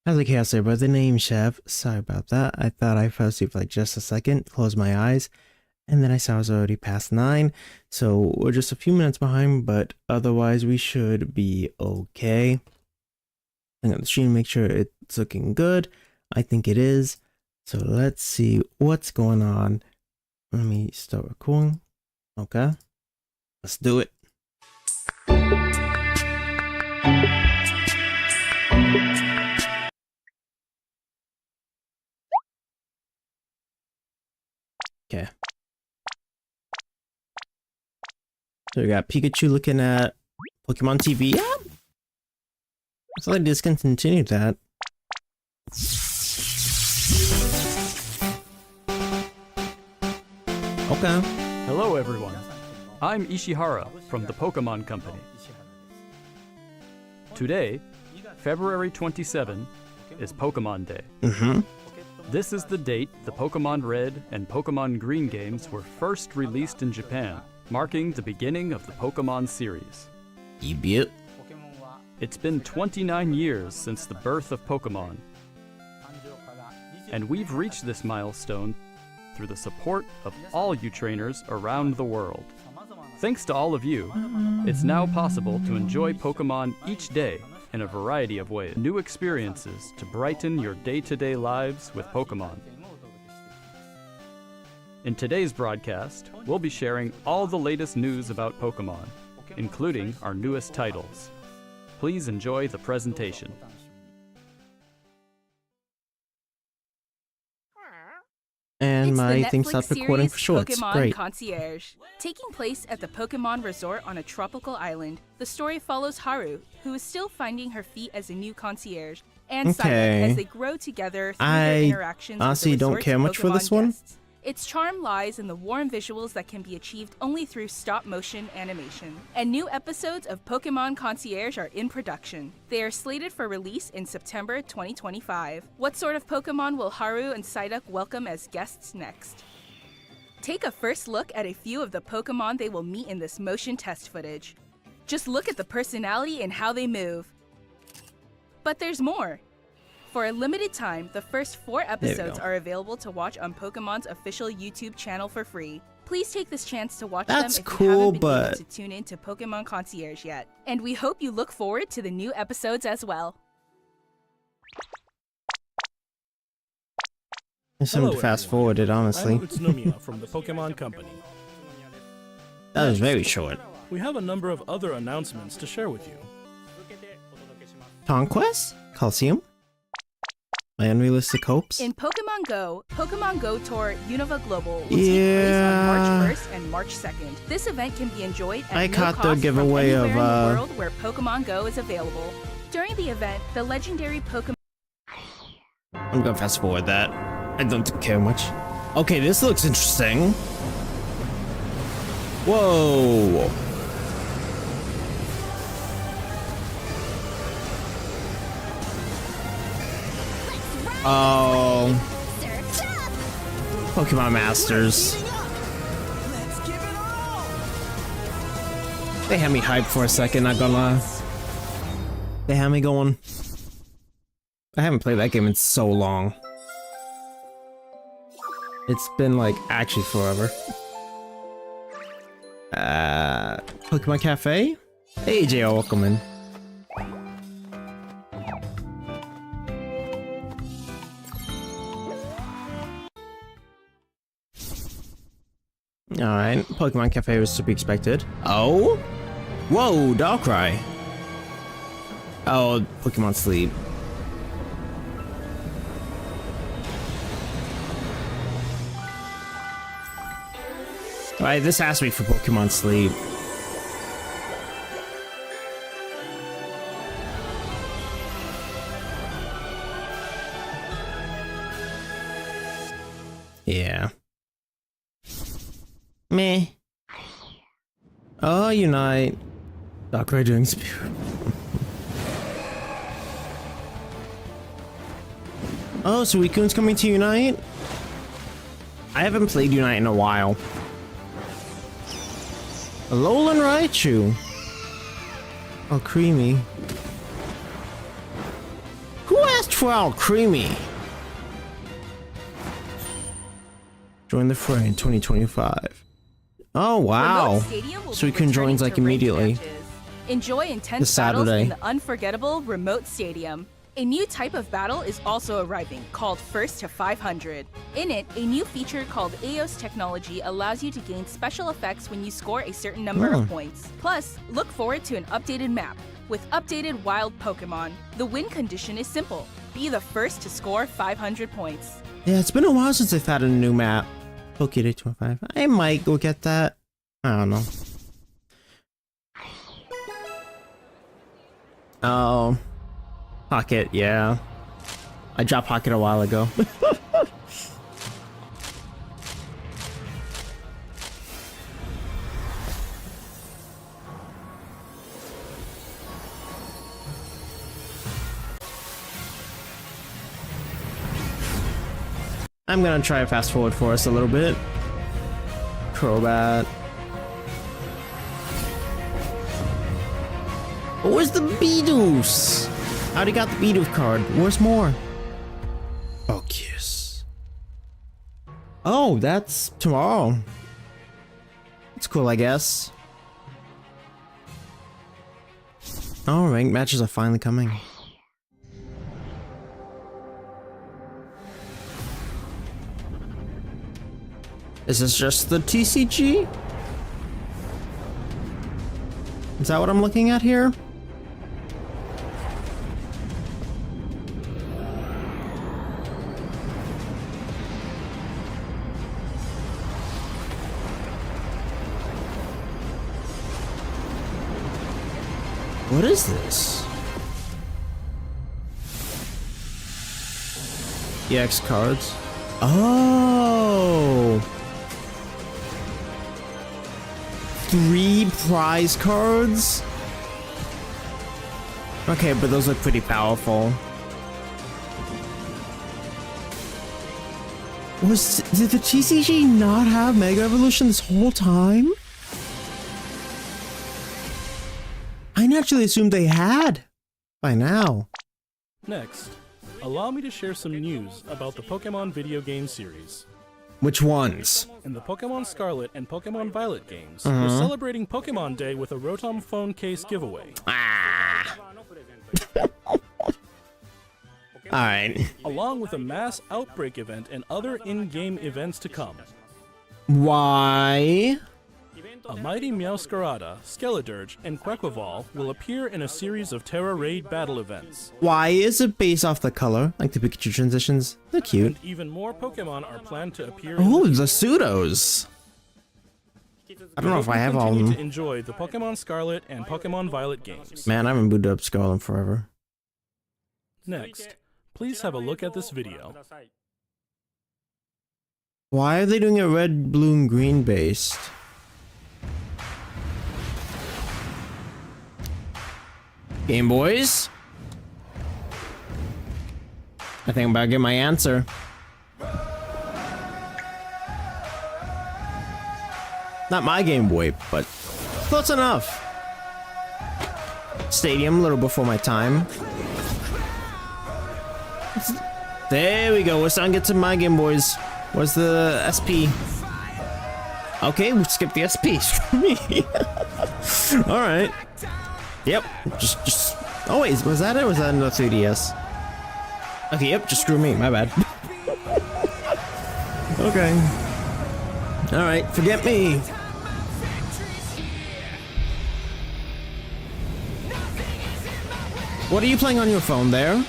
How's the chaos there, but the name Chev. Sorry about that. I thought I fell asleep for like just a second, closed my eyes, and then I saw it was already past 9. So we're just a few minutes behind, but otherwise we should be okay. I'm gonna stream, make sure it's looking good. I think it is. So let's see what's going on. Let me start recording. Okay. Let's do it. Okay. So we got Pikachu looking at Pokemon TV. Yeah. So I discontinued that. Okay. Hello everyone, I'm Ishihara from the Pokemon Company. Today, February 27, is Pokemon Day. This is the date the Pokemon Red and Pokemon Green games were first released in Japan, marking the beginning of the Pokemon series. Yep. It's been 29 years since the birth of Pokemon, and we've reached this milestone through the support of all you trainers around the world. Thanks to all of you, it's now possible to enjoy Pokemon each day in a variety of ways. New experiences to brighten your day-to-day lives with Pokemon. In today's broadcast, we'll be sharing all the latest news about Pokemon, including our newest titles. Please enjoy the presentation. And It's my the thing Netflix stopped recording for series shorts. Pokemon Great. Concierge. Taking place at the Pokemon Resort on a tropical island, the story follows Haru, who is still finding her feet as a new concierge, and Okay. Psyduck as they grow together through their interactions honestly with the don't resort's care much for Pokemon this one. guests. Its charm lies in the warm visuals that can be achieved only through stop-motion animation. And new episodes of Pokemon Concierge are in production. They are slated for release in September 2025. What sort of Pokemon will Haru and Psyduck welcome as guests next? Take a first look at a few of the Pokemon they will meet in this motion test footage. Just look at the personality and how they move. But there's more. For a limited time, the first 4 episodes are available to watch on Pokemon's official YouTube channel for free. Please take this chance to watch them if you haven't been able to tune in to Pokemon Concierge yet. And we hope you look forward to the new episodes as well. There's something to fast forwarded, honestly. I'm Utsunomiya from the Pokemon Company. That was very short. We have a number of other announcements to share with you. Conquest? Coliseum? My unrealistic hopes? In Pokemon Go Tour Unova Global will take place on March 1st and March 2nd. This event can be enjoyed at I no caught the cost giveaway from anywhere of, in the world where Pokemon Go is available. During the event, the legendary Pokemon... I'm gonna fast forward that. I don't care much. Okay, this looks interesting. Whoa. Oh. Pokemon Masters. They had me hyped for a second, not gonna lie. They had me going. I haven't played that game in so long. It's been like actually forever. Pokemon Cafe? Hey JL, welcome in. Alright, Pokemon Cafe was to be expected. Oh? Whoa, Darkrai. Oh, Pokemon Sleep. Alright, this has to be for Pokemon Sleep. Yeah. Meh. Oh, Unite. Darkrai doing Spirit. Oh, so Suicune's coming to Unite? I haven't played Unite in a while. Alolan Raichu. Oh, creamy. Who asked for Wow, creamy. Join the fray in 2025. Oh wow! Remote Stadium will So be we can join returning like to ranked immediately. matches. Enjoy intense This battles Saturday. in the unforgettable Remote Stadium. A new type of battle is also arriving, called First to 500. In it, a new feature called EOS technology allows you to gain special effects when you score a certain number of points. Plus, look forward to an updated map with updated wild Pokemon. The win condition is simple: be the first to score 500 points. Yeah, it's been a while since they've had a new map. Pokéday 25. I might go get that. I don't know. Oh. Pocket, yeah. I dropped Pocket a while ago. I'm gonna try to fast forward for us a little bit. Crobat. Where's the Bidoof? I already got the Bidoof card. Where's more? Oh, kiss. Oh, that's tomorrow. It's cool, I guess. Oh, ranked matches are finally coming. Is this just the TCG? Is that what I'm looking at here? What is this? EX cards. Oh! 3 prize cards? Okay, but those look pretty powerful. Did the TCG not have Mega Evolution this whole time? I naturally assumed they had by now. Next, allow me to share some news about the Pokemon video game series. Which ones? In the Pokemon Scarlet and Pokemon Violet games, we're celebrating Pokemon Day with a Rotom phone case giveaway. Alright. Along with a mass outbreak event and other in-game events to come. Why? A mighty Meowscarada, Skeledirge, and Quaquaval will appear in a series of Terra Raid battle events. Why is it based off the color? Like the Pikachu transitions? They're cute. And even more Pokemon are planned to appear Oh, in the pseudos. I don't know if I have all of continue to them. enjoy the Pokemon Scarlet and Pokemon Violet games. Man, I haven't booted up Scarlet in forever. Next, please have a look at this video. Why are they doing it red, blue, and green based? Game Boys? I think I'm about to get my answer. Not my Game Boy, but close enough. Stadium, a little before my time. There we go. We're starting to get to my Game Boys. Where's the SP? Okay, we skipped the SP. Screw me. All right. Yep. Just. Oh wait, was that it? Or was that another 3DS? Okay. Yep. Just screw me. My bad. Okay. All right. Forget me. What are you playing on your phone there?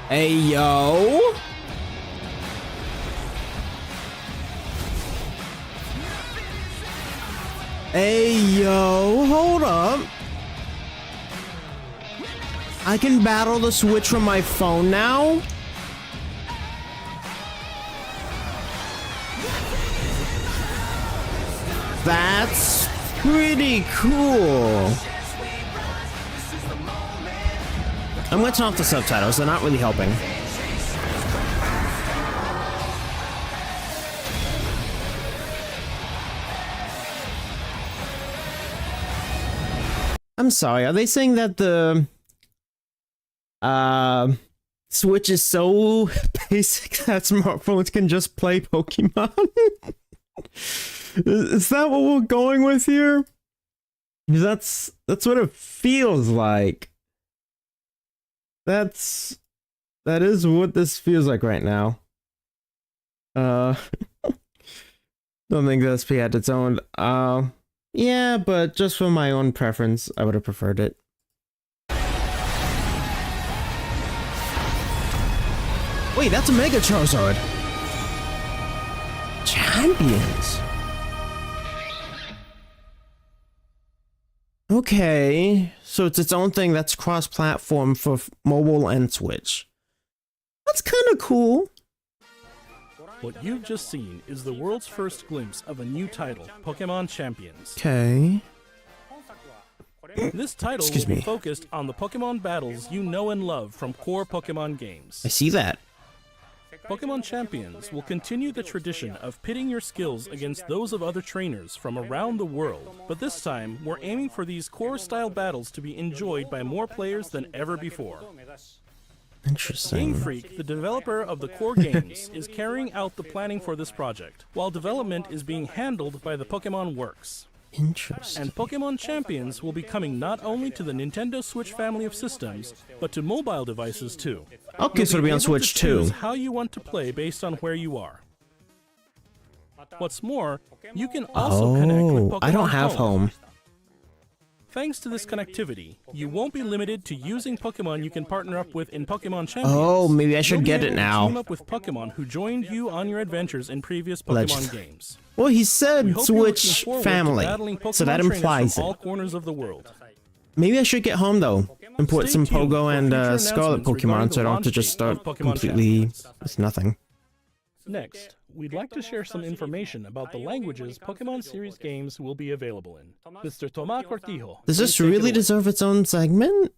Hey, yo. Hey, yo. Hold up. I can battle the Switch from my phone now? That's pretty cool. I'm gonna turn off the subtitles, they're not really helping. I'm sorry, are they saying that the Switch is so basic that smartphones can just play Pokemon. Is that what we're going with here? That's what it feels like. That is what this feels like right now. Don't think the SP had its own. Yeah, but just for my own preference, I would have preferred it. Wait, that's a Mega Charizard. Champions. Okay, so it's its own thing that's cross-platform for mobile and Switch. That's kind of cool. What you've just seen is the world's first glimpse of a new title, Pokemon Champions. Okay. This title Excuse will be me. focused on the Pokemon battles you know and love from core Pokemon games. I see that. Pokemon Champions will continue the tradition of pitting your skills against those of other trainers from around the world, but this time we're aiming for these core-style battles to be enjoyed by more players than ever before. Game Interesting. Freak, the developer of the core games, is carrying out the planning for this project, while development is being handled by the Pokemon Works. Interesting. And Pokemon Champions will be coming not only to the Nintendo Switch family of systems, but to mobile devices too. Okay, so it'll be on Able to Switch choose too. how you want to play based on where you are. What's more, you can also connect with Pokemon I don't have home. Thanks to this connectivity, you won't be limited to using Pokemon you can partner up with in Pokemon Champions. Oh, maybe I should You'll be get able it to now. Team up with Pokemon who joined you on your adventures in previous Pokemon Legend. games. Well, he We said hope you're looking Switch forward to family, battling so that Pokemon trainers implies from it. all corners of the world. Maybe I should get home though and put Stay some tuned Pogo for and future Scarlet announcements regarding Pokemon, so I the don't have to launch just date start of Pokemon completely Champions. with nothing. Next, we'd like to share some information about the languages Pokemon series games will be available in. Mr. Tomás Cortijo. Does this please take it really away. deserve its own segment?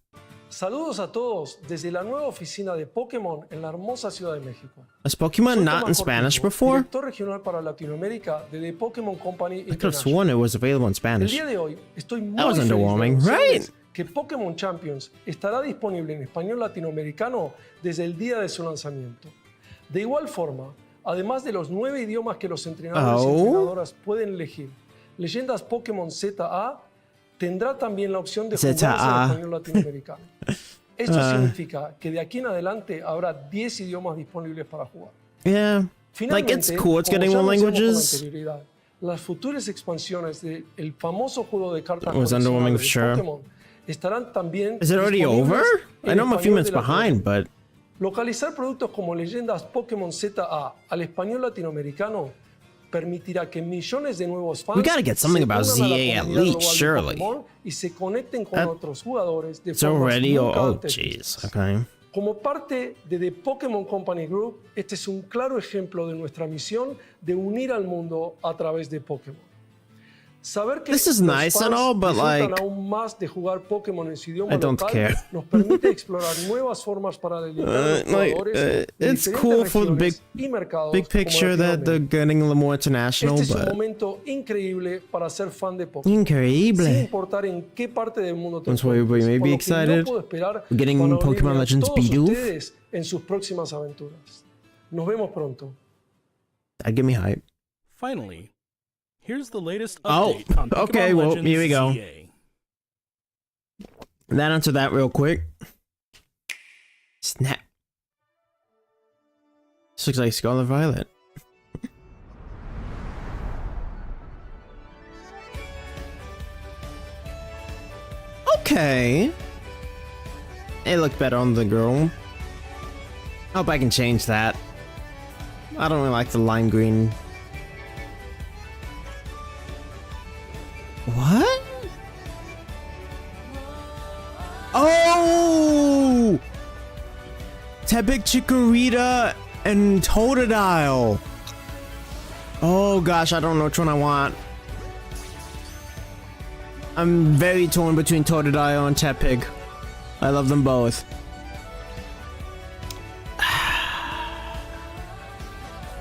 Saludos a todos desde la nueva oficina de Pokémon en la hermosa Ciudad de México. Was Pokemon Soy not Tomás in Spanish Cortijo, before? Director regional para Latinoamérica de The Pokémon Company I could have International. sworn it was available in El Spanish. día de hoy estoy muy That was feliz de underwhelming, anunciarles right? que Pokémon Champions estará disponible en español latinoamericano desde el día de su lanzamiento. De igual forma, además de los 9 idiomas que los entrenadores y entrenadoras pueden elegir, Leyendas Pokémon Z-A tendrá también la opción de jugarse en Z-A. español latinoamericano. Esto significa que de aquí en adelante habrá 10 idiomas disponibles para jugar. Yeah, like it's Finalmente, cool. It's como getting ya more anunciamos con languages. anterioridad, las futuras expansiones del famoso juego de cartas It was underwhelming for coleccionables de sure. Pokémon estarán también Is it already disponibles over? en I know I'm a few español minutes de behind, Latinoamérica. but Localizar productos como Leyendas Pokémon Z-A al español latinoamericano permitirá que millones de nuevos fans We gotta get something se about unan a la Z-A at comunidad least, global de surely. Pokémon y se conecten con That- otros jugadores de it's formas already. nunca Oh, antes jeez. vistas. Okay. Como parte de The Pokémon Company Group, este es un claro ejemplo de nuestra misión de unir al mundo a través de Pokémon. Saber que This is los nice fans and all, but, disfrutan like, aún más de jugar Pokémon en su idioma I don't local care. nos permite explorar nuevas formas para delinear a los jugadores de it's diferentes cool for the regiones y mercados big como picture that they're Latinoamérica. getting a little more international, Este es un but momento increíble para ser fan de Pokémon. Sin increíble. importar en qué parte del mundo te That's why everybody encuentres, may por be lo que no excited. puedo esperar We're getting para Pokemon unirme a Legends todos Bidoof. ustedes en sus próximas aventuras. Nos vemos pronto. That'd get me hype. Finally, here's the latest Oh, update on Pokemon okay, well, Legends here we go. Z-A. That answer that real quick. Snap. This looks like Scarlet Violet. Okay. It looked better on the girl. Hope I can change that. I don't really like the lime green. What? Oh! Tepig, Chikorita, and Totodile. Oh gosh, I don't know which one I want. I'm very torn between Totodile and Tepig. I love them both.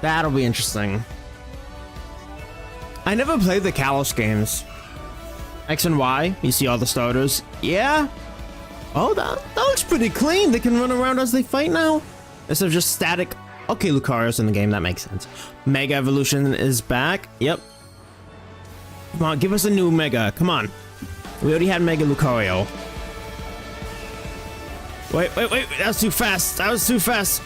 That'll be interesting. I never played the Kalos games. X and Y, you see all the starters. Yeah, Oh, that looks pretty clean. They can run around as they fight now. Instead of just static. Okay, Lucario's in the game. That makes sense. Mega Evolution is back. Yep. Come on, give us a new Mega. Come on. We already had Mega Lucario. Wait. That was too fast. That was too fast.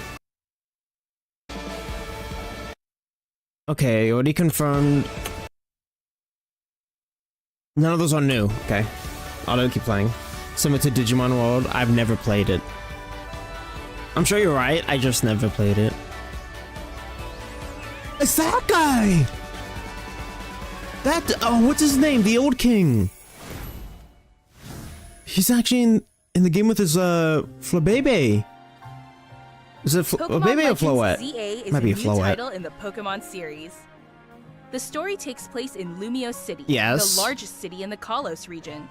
Okay, already confirmed. None of those are new. Okay. I'll keep playing. Similar to Digimon World, I've never played it. I'm sure you're right, I just never played it. It's that guy! What's his name? The old king. He's actually in the game with his, Flabebe. Is it Flabebe or Floette? Z-A is Might be a new Floette. title in the Pokemon series. The story takes place in Lumiose City, Yes. the largest city in the Kalos region.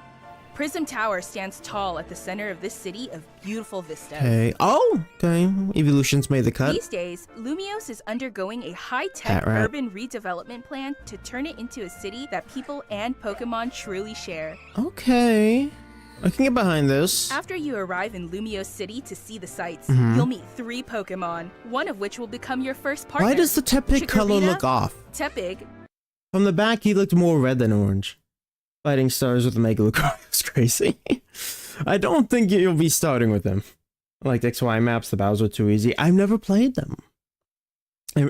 Prism Tower stands tall at the center of this city of beautiful vistas. Okay. Oh, okay. Evolution's made the cut. These days, Lumiose is undergoing a high-tech Cat rat. urban redevelopment plan to turn it into a city that people and Pokemon truly share. Okay. I can get behind this. After you arrive in Lumiose City to see the sights, Mm-hmm. you'll meet 3 Pokemon, one of which will become your first partner. Why does the Tepig color Chikorita, look off? Tepig, From the back, he looked more red than orange. Fighting stars with the Mega Lucario is crazy. I don't think you'll be starting with them. Like XY maps, the battles are too easy. I've never played them.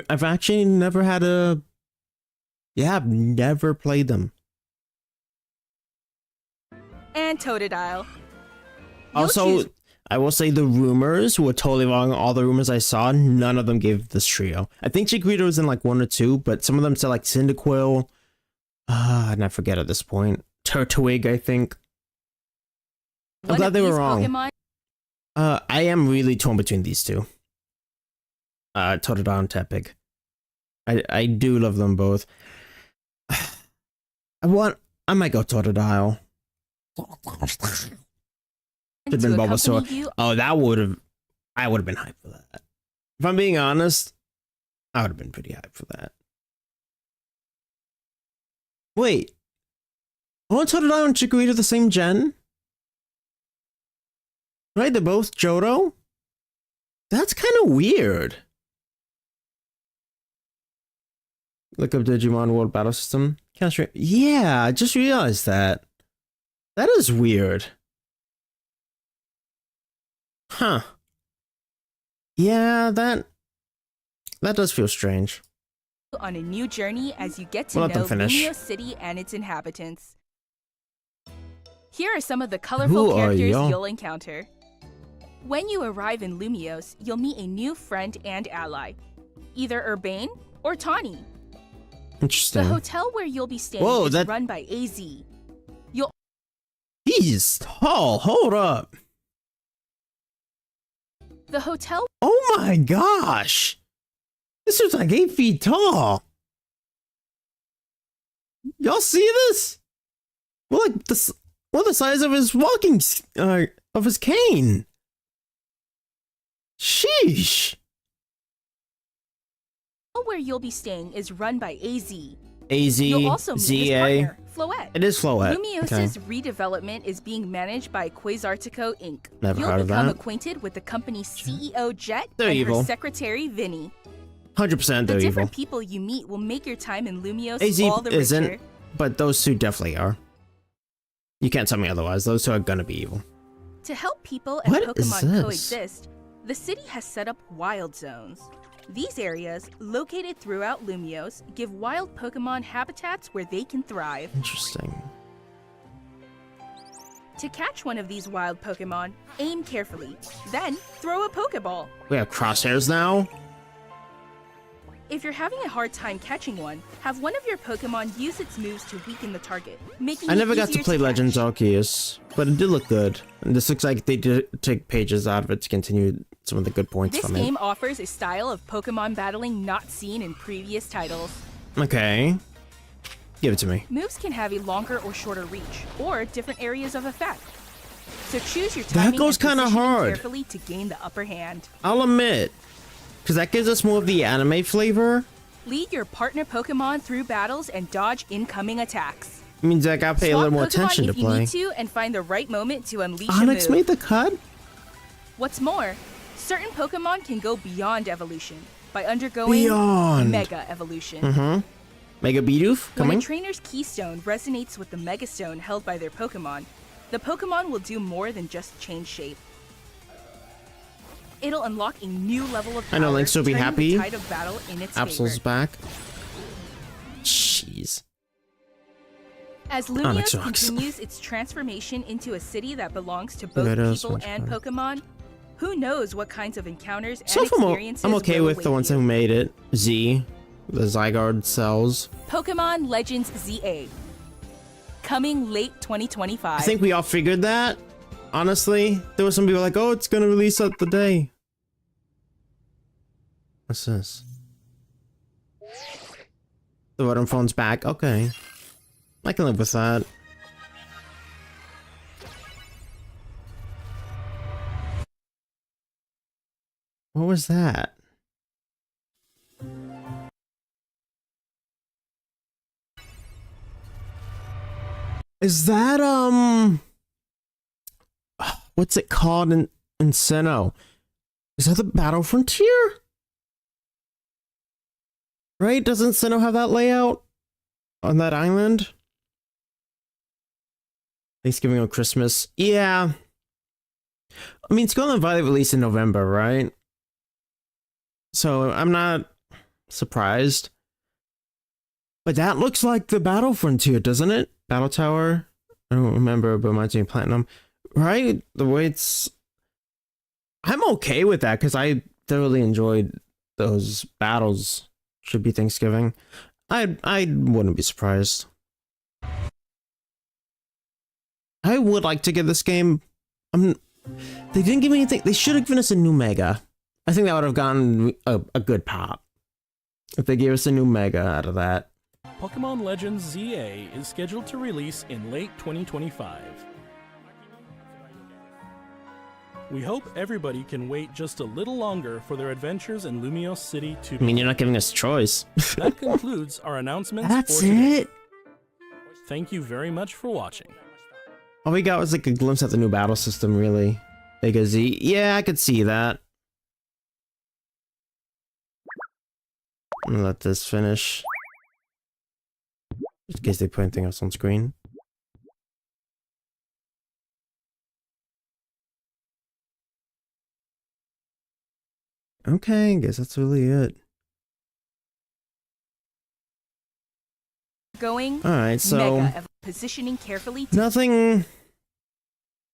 I've actually never had a... Yeah, I've never played them. and Totodile. You'll Also, choose- I will say the rumors were totally wrong. All the rumors I saw, none of them gave this trio. I think Chikorita was in like 1 or 2, but some of them said like Cyndaquil. And I forget at this point. Turtwig, I think. I'm one glad of they were these wrong. Pokemon I am really torn between these two. Totodile and Tepig. I do love them both. I might go Totodile. Could've to been accompany Bulbasaur. you. Oh, I would have been hyped for that. If I'm being honest, I would have been pretty hyped for that. Wait. Aren't Totodile and Chikorita the same gen? Right, they're both Johto? That's kind of weird. Look up Digimon World Battle System. Yeah, I just realized that. That is weird. Huh. Yeah, that does feel strange. On a new journey as you get to We'll let know them finish. Lumiose City and its inhabitants. Here are some of the colorful Who are characters y'all? you'll encounter. When you arrive in Lumiose, you'll meet a new friend and ally, either Urbane or Tawny. The Interesting. hotel where you'll be staying Whoa, is that- run by AZ. He's tall. Hold up. The hotel Oh my gosh. This is like 8 feet tall. Y'all see this? We're like the size of his of his cane. Sheesh. where you'll be staying is run by AZ. AZ, You'll also meet his Z-A. partner, Floette. It is Floette. Lumiose's redevelopment is being managed by Quasartico Inc. Never You'll heard of become that. acquainted with the company's CEO Jet They're and evil. her secretary Vinny. 100% The they're evil. different people you meet will make your time in Lumiose AZ all the richer. isn't, but those two definitely are. You can't tell me otherwise. Those two are gonna be evil. To help people and What is Pokemon this? coexist, the city has set up wild zones. These areas, located throughout Lumiose, give wild Pokemon habitats where they can thrive. Interesting. To catch one of these wild Pokemon, aim carefully, then throw a Pokeball. We have crosshairs now? If you're having a hard time catching one, have one of your Pokemon use its moves to weaken the target, making I it never got to easier play catch. Legends Arceus, but it did look good. And this looks like they did take pages out of it to continue some of the good points This from game offers a style of Pokemon battling not seen in previous titles. it. Okay. Give it to me. Moves can have a longer or shorter reach, or different areas of effect. So choose your That timing goes and kinda positioning hard. carefully to gain the upper hand. I'll admit, because that gives us more of the anime flavor. Lead your partner Pokemon through battles and dodge incoming attacks. Means I gotta pay a little more Pokemon attention to if you play. need to and find the right moment to unleash a Onyx move. made the cut? What's more, certain Pokemon can go beyond evolution by undergoing Beyond. Mega Evolution. Mega Bidoof When coming? a trainer's keystone resonates with the Mega Stone held by their Pokemon, the Pokemon will do more than just change shape. It'll unlock a new level of power, I know Lynx will be turning happy. the tide of battle in its Absol's favor. back. Jeez. As Onyx Lumiose rocks. continues its transformation into a city that belongs to both Gyarados, people and Winchester. Pokemon, who knows what kinds of encounters and So far, experiences I'm okay will with the await ones you. who made it. Z, the Zygarde cells. Pokemon Legends Z-A. Coming late 2025. I think we all figured that. Honestly, there were some people like, oh, it's gonna release up the day. What's this? The button phone's back. Okay. I can live with that. What was that? Is that, what's it called in Sinnoh? Is that the Battle Frontier? Right? Doesn't Sinnoh have that layout on that island? Thanksgiving or Christmas? Yeah. I mean, Scarlet Violet released in November, right? So I'm not surprised. But that looks like the Battle Frontier, doesn't it? Battle Tower? I don't remember, but it reminds me of Platinum. Right? The way it's... I'm okay with that, because I thoroughly enjoyed those battles. Should be Thanksgiving. I wouldn't be surprised. I would like to get this game. They didn't give me anything. They should have given us a new Mega. I think that would have gotten a good pop. If they gave us a new Mega out of that. Pokemon Legends Z-A is scheduled to release in late 2025. We hope everybody can wait just a little longer for their adventures in Lumiose City to I mean, you're not giving us choice. That concludes our announcements That's for today. it? Thank you very much for watching. All we got was like a glimpse at the new battle system, really. Mega Z. Yeah, I could see that. I'm gonna let this finish. Just in case they put anything else on screen. Okay, I guess that's really it. Going Alright, so Mega positioning carefully to nothing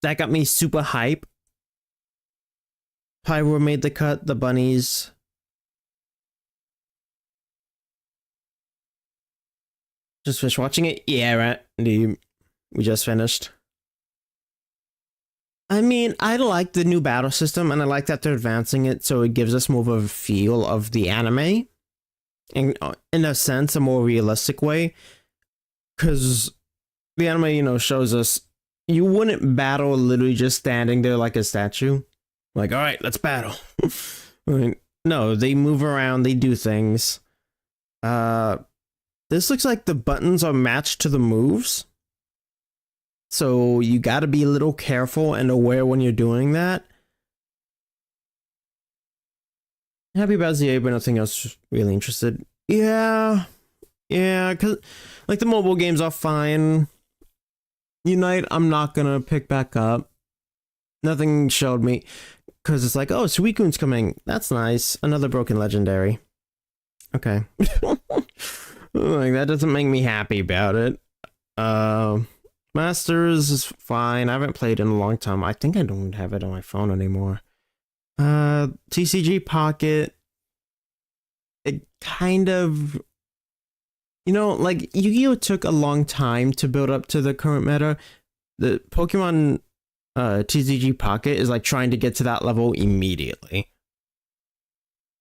that got me super hype. Pyro made the cut, the bunnies. Just finished watching it? Yeah, right. Indeed. We just finished. I mean, I like the new battle system, and I like that they're advancing it so it gives us more of a feel of the anime. In a sense, a more realistic way. Because the anime, you know, shows us you wouldn't battle literally just standing there like a statue. Like, alright, let's battle. Like, no, they move around, they do things. This looks like the buttons are matched to the moves. So you gotta be a little careful and aware when you're doing that. Happy about ZA, but nothing else really interested. Yeah, cause like the mobile games are fine. Unite, I'm not gonna pick back up. Nothing showed me, cause it's like, oh, Suicune's coming. That's nice. Another broken legendary. Okay. Like that doesn't make me happy about it. Masters is fine. I haven't played in a long time. I think I don't have it on my phone anymore. TCG Pocket. It kind of, you know, like Yu-Gi-Oh took a long time to build up to the current meta. The Pokemon TCG Pocket is like trying to get to that level immediately.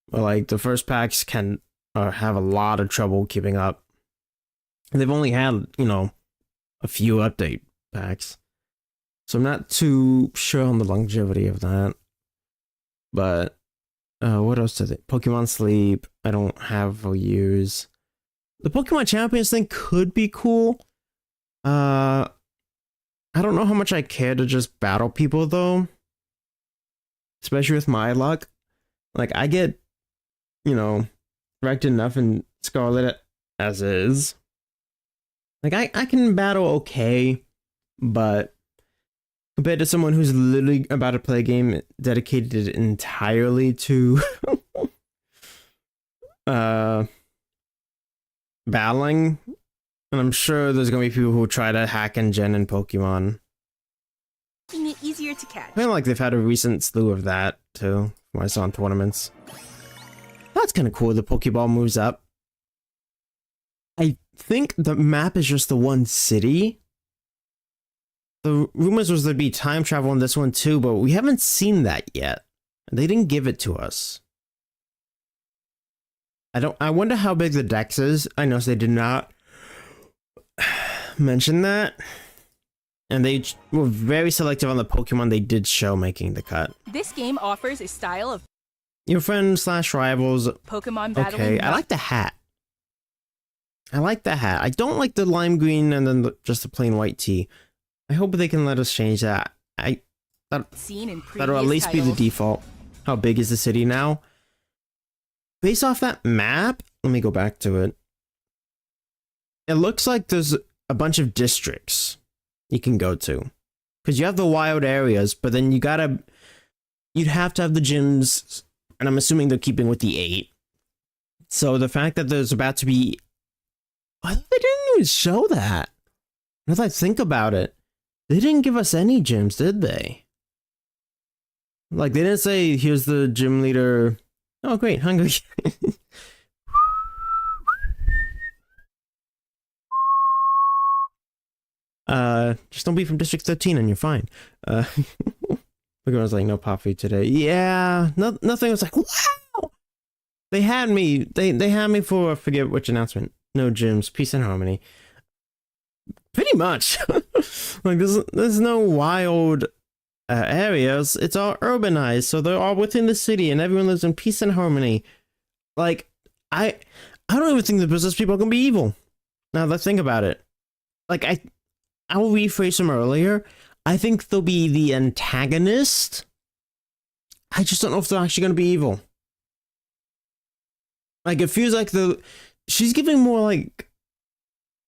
But like the first packs can have a lot of trouble keeping up. They've only had, you know, a few update packs. So I'm not too sure on the longevity of that. But what else did it? Pokemon Sleep, I don't have or use. The Pokemon Champions thing could be cool. I don't know how much I care to just battle people though. Especially with my luck. Like, I get, you know, wrecked enough in Scarlet as is. Like, I can battle okay, but compared to someone who's literally about to play a game dedicated entirely to battling, and I'm sure there's gonna be people who try to hack and gen in Pokemon. Making it easier to catch. I feel like they've had a recent slew of that too, from what I saw in tournaments. That's kind of cool. The Pokeball moves up. I think the map is just the one city. The rumors was there'd be time travel in this one too, but we haven't seen that yet. They didn't give it to us. I wonder how big the dex is. I noticed they did not mention that. And they were very selective on the Pokemon they did show making the cut. This game offers a style of Your friends / rivals. Pokemon battling. Okay, I like the hat. I like the hat. I don't like the lime green and then just the plain white tee. I hope they can let us change that. Seen in previous That'll at least titles. be the default. How big is the city now? Based off that map, let me go back to it. It looks like there's a bunch of districts you can go to. Because you have the wild areas, but then you'd have to have the gyms, and I'm assuming they're keeping with the 8. So the fact that there's about to be... They didn't even show that. Now that I think about it, they didn't give us any gyms, did they? Like, they didn't say, here's the gym leader. Oh, great, hungry. Just don't be from District 13 and you're fine. Pokemon's like, no pop feed today. Yeah, nothing was like, wow! They had me. They had me for, I forget which announcement. No gyms, peace and harmony. Pretty much. Like, there's no wild areas. It's all urbanized, so they're all within the city and everyone lives in peace and harmony. Like, I don't even think the business people are gonna be evil. Now let's think about it. Like, I will rephrase them earlier. I think they'll be the antagonist. I just don't know if they're actually gonna be evil. Like, it feels like she's giving more like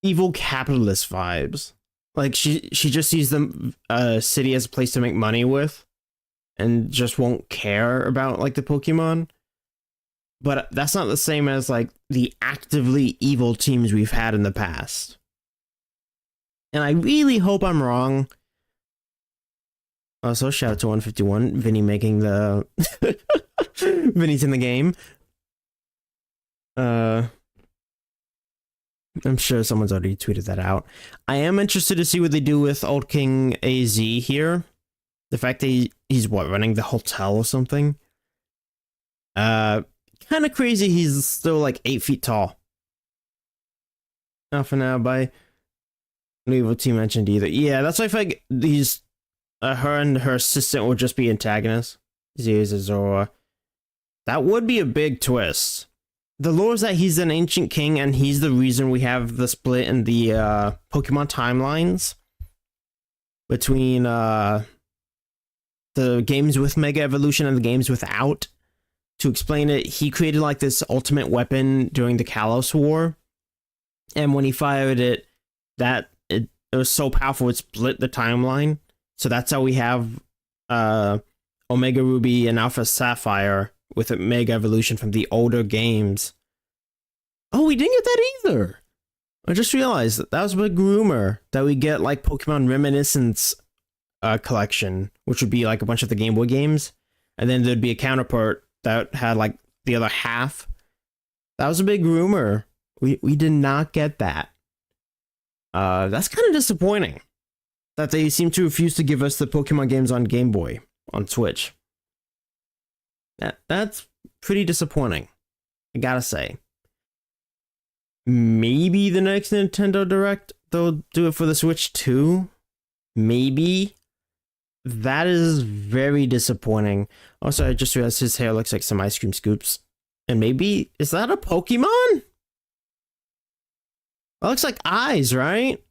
evil capitalist vibes. Like, she just sees the city as a place to make money with and just won't care about like the Pokemon. But that's not the same as like the actively evil teams we've had in the past. And I really hope I'm wrong. Also, shout out to 151, Vinny making the Vinny's in the game. I'm sure someone's already tweeted that out. I am interested to see what they do with Old King AZ here. The fact that he's what, running the hotel or something? Kind of crazy he's still like 8 feet tall. Not for now, by no team mentioned either. Yeah, that's why I feel like these her and her assistant will just be antagonists. Zora. That would be a big twist. The lore is that he's an ancient king and he's the reason we have the split in the Pokemon timelines between the games with Mega Evolution and the games without. To explain it, he created like this ultimate weapon during the Kalos War, and when he fired it, it was so powerful it split the timeline. So that's how we have Omega Ruby and Alpha Sapphire with a Mega Evolution from the older games. Oh, we didn't get that either. I just realized that was a big rumor that we get like Pokemon Reminiscence collection, which would be like a bunch of the Game Boy games, and then there'd be a counterpart that had like the other half. That was a big rumor. We did not get that. That's kind of disappointing that they seem to refuse to give us the Pokemon games on Game Boy on Switch. That's pretty disappointing, I gotta say. Maybe the next Nintendo Direct they'll do it for the Switch too. Maybe. That is very disappointing. Also, I just realized his hair looks like some ice cream scoops. And maybe, is that a Pokemon? That looks like eyes, right?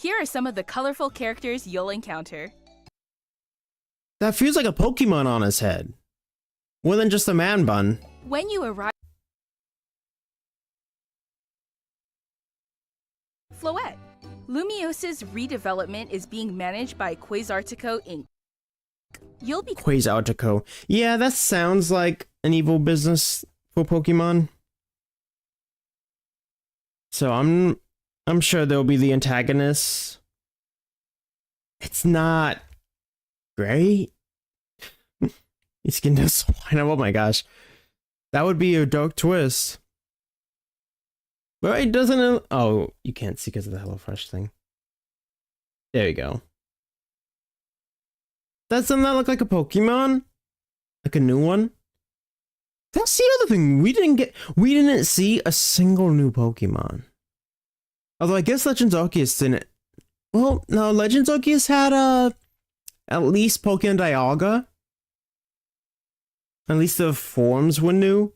Here are some of the colorful characters you'll encounter. That feels like a Pokemon on his head. More than just a man bun. When you arrive... Floette. Lumios's redevelopment is being managed by Quasartico Inc. You'll be... Quasartico. Yeah, that sounds like an evil business for Pokemon. So I'm sure there'll be the antagonists. It's not great. His skin does swine. Oh my gosh. That would be a dark twist. Right, doesn't it? Oh, you can't see because of the HelloFresh thing. There you go. Doesn't that look like a Pokemon? Like a new one? That's the other thing. We didn't see a single new Pokemon. Although I guess Legends Arceus didn't. Well, no, Legends Arceus had at least Pokemon Dialga. At least the forms were new.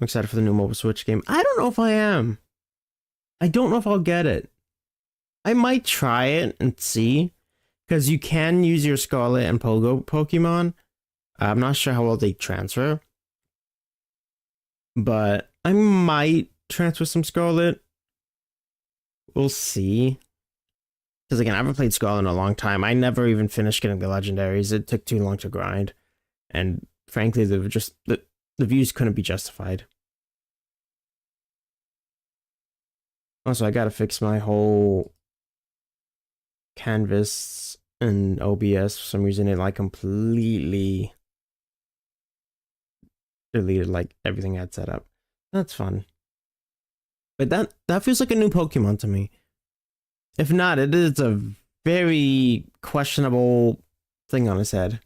I'm excited for the new mobile Switch game. I don't know if I am. I don't know if I'll get it. I might try it and see. Because you can use your Scarlet and Pogo Pokemon. I'm not sure how well they transfer. But I might transfer some Scarlet. We'll see. Because again, I haven't played Scarlet in a long time. I never even finished getting the legendaries. It took too long to grind. And frankly, the views couldn't be justified. Also, I gotta fix my whole canvas and OBS. For some reason, it like completely deleted like everything I had set up. That's fun. But that feels like a new Pokemon to me. If not, it is a very questionable thing on his head.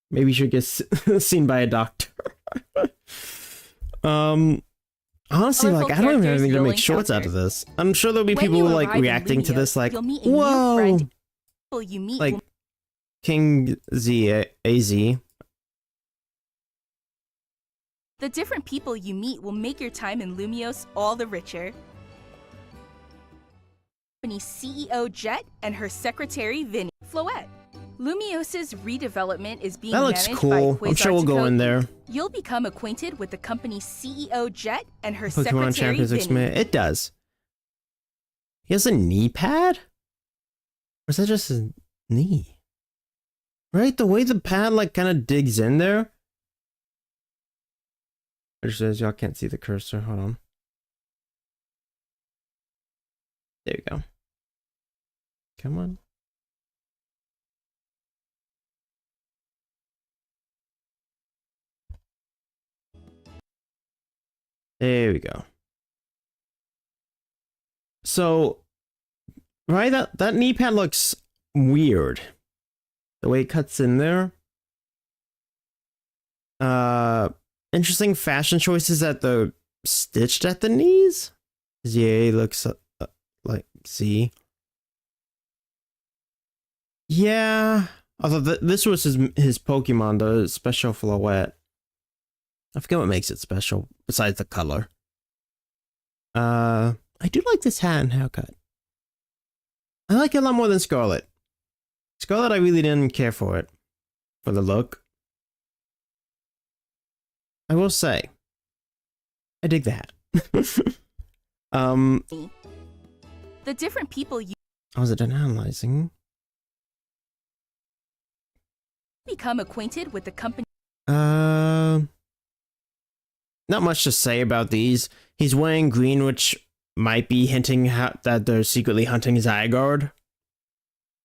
Maybe he should get seen by a doctor. Honestly, like, I don't even have anything to make shorts out of this. I'm sure there'll be people like reacting to this like, whoa! Like, King Z-A. The different people you meet will make your time in Lumiose all the richer. Company CEO Jet and her secretary Vinny. Floette. Lumiose's redevelopment is being managed cool. by Quasartico. I'm sure we'll go in there. You'll become acquainted with the company's CEO Jet and her Pokemon secretary Champions Vinny. It does. He has a knee pad? Or is that just his knee? Right? The way the pad like kind of digs in there. It says y'all can't see the cursor. Hold on. There you go. Come on. There we go. So, right, that knee pad looks weird. The way it cuts in there. Interesting fashion choices at the stitched at the knees. ZA looks like Z. Yeah. Although this was his Pokemon, the special Floette. I forget what makes it special besides the color. I do like this hat and haircut. I like it a lot more than Scarlet. Scarlet, I really didn't care for it. For the look. I will say. I dig the hat. The different people you Was it analyzing? become acquainted with the company. Not much to say about these. He's wearing green, which might be hinting that they're secretly hunting Zygarde.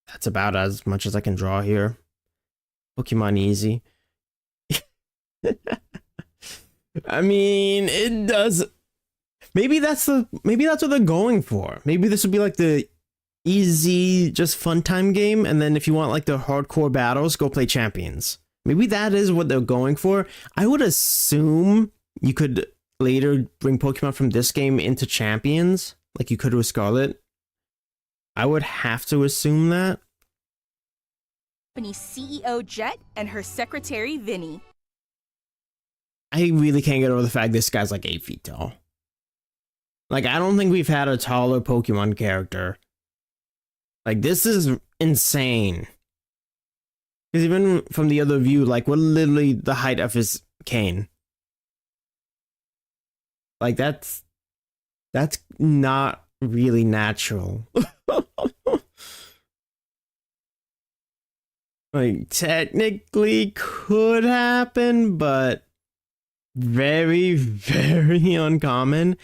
That's about as much as I can draw here. Pokemon easy. I mean, it does. Maybe that's what they're going for. Maybe this would be like the easy, just fun time game, and then if you want like the hardcore battles, go play Champions. Maybe that is what they're going for. I would assume you could later bring Pokemon from this game into Champions, like you could with Scarlet. I would have to assume that. Company CEO Jet and her secretary Vinny. I really can't get over the fact this guy's like 8 feet tall. Like, I don't think we've had a taller Pokemon character Like, this is insane. Because even from the other view, like, we're literally the height of his cane. Like, that's not really natural. Like, technically could happen, but very, very uncommon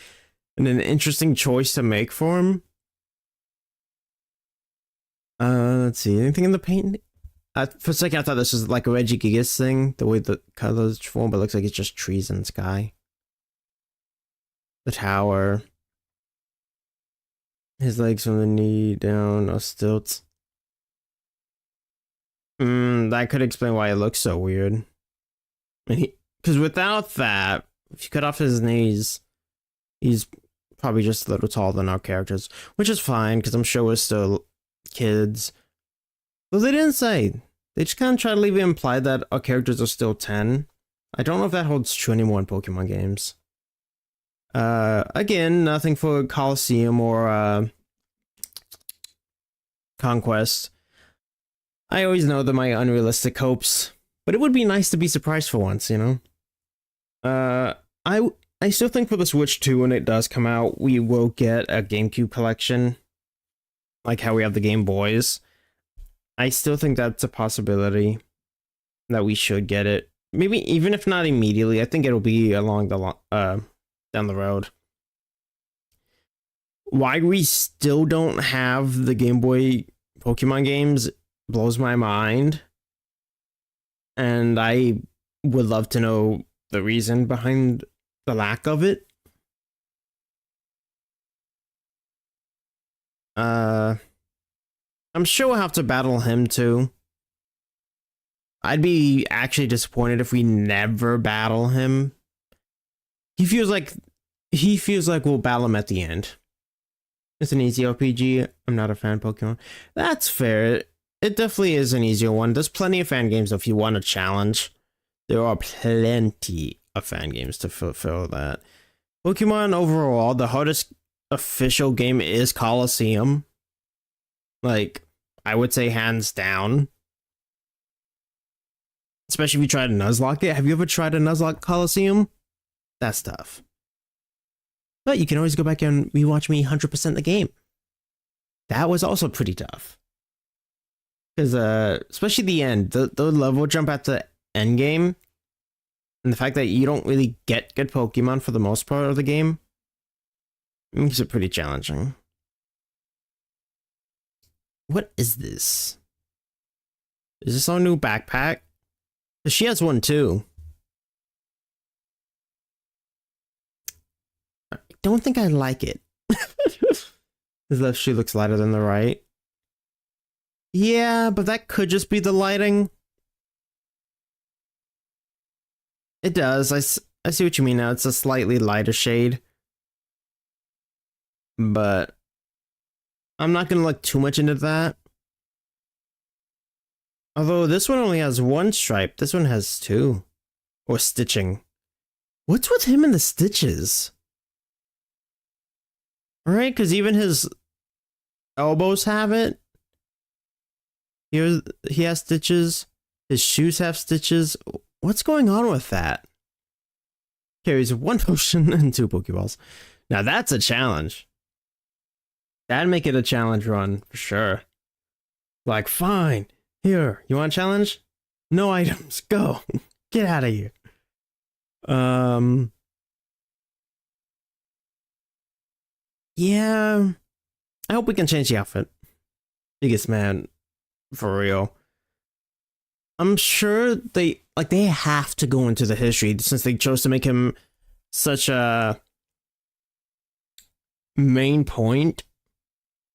and an interesting choice to make for him. Let's see, anything in the paint? For a second, I thought this was like a Regigigas thing, the way the colors form, but it looks like it's just trees and sky. The tower. His legs from the knee down are stilts. That could explain why it looks so weird. Because without that, if you cut off his knees, he's probably just a little taller than our characters, which is fine, because I'm sure we're still kids. Well, they didn't say. They just kind of try to leave it implied that our characters are still 10. I don't know if that holds true anymore in Pokemon games. Again, nothing for Coliseum or Conquest. I always know they're my unrealistic hopes, but it would be nice to be surprised for once, you know? I still think for the Switch 2, when it does come out, we will get a GameCube collection, like how we have the Game Boys. I still think that's a possibility that we should get it. Maybe even if not immediately, I think it'll be along the down the road. Why we still don't have the Game Boy Pokemon games blows my mind, and I would love to know the reason behind the lack of it. I'm sure we'll have to battle him too. I'd be actually disappointed if we never battle him. He feels like we'll battle him at the end. It's an easy RPG. I'm not a fan of Pokemon. That's fair. It definitely is an easier one. There's plenty of fan games if you want a challenge. There are plenty of fan games to fulfill that. Pokemon overall, the hardest official game is Coliseum. Like, I would say hands down. Especially if you try to Nuzlocke it. Have you ever tried to Nuzlocke Coliseum? That's tough. But you can always go back and rewatch me 100% the game. That was also pretty tough. Because, especially the end, the level jump at the end game, and the fact that you don't really get good Pokemon for the most part of the game, makes it pretty challenging. What is this? Is this our new backpack? She has one too. I don't think I like it. His left shoe looks lighter than the right. Yeah, but that could just be the lighting. It does. I see what you mean now. It's a slightly lighter shade. But I'm not going to look too much into that. Although this one only has one stripe. This one has two. Or stitching. What's with him and the stitches? Right? Because even his elbows have it. Here he has stitches. His shoes have stitches. What's going on with that? Carries one potion and 2 Pokeballs. Now that's a challenge. That'd make it a challenge run for sure. Like, fine. Here, you want a challenge? No items. Go. Get out of here. Yeah. I hope we can change the outfit. Biggest man. For real. I'm sure they have to go into the history since they chose to make him such a main point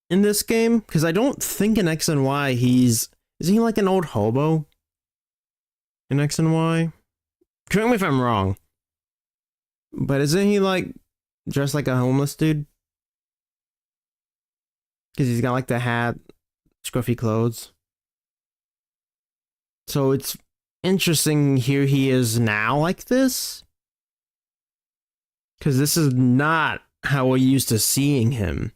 in this game. Because I don't think in X and Y is he like an old hobo in X and Y? Correct me if I'm wrong. But isn't he like dressed like a homeless dude? Because he's got like the hat, scruffy clothes. So it's interesting here he is now like this. Because this is not how we're used to seeing him.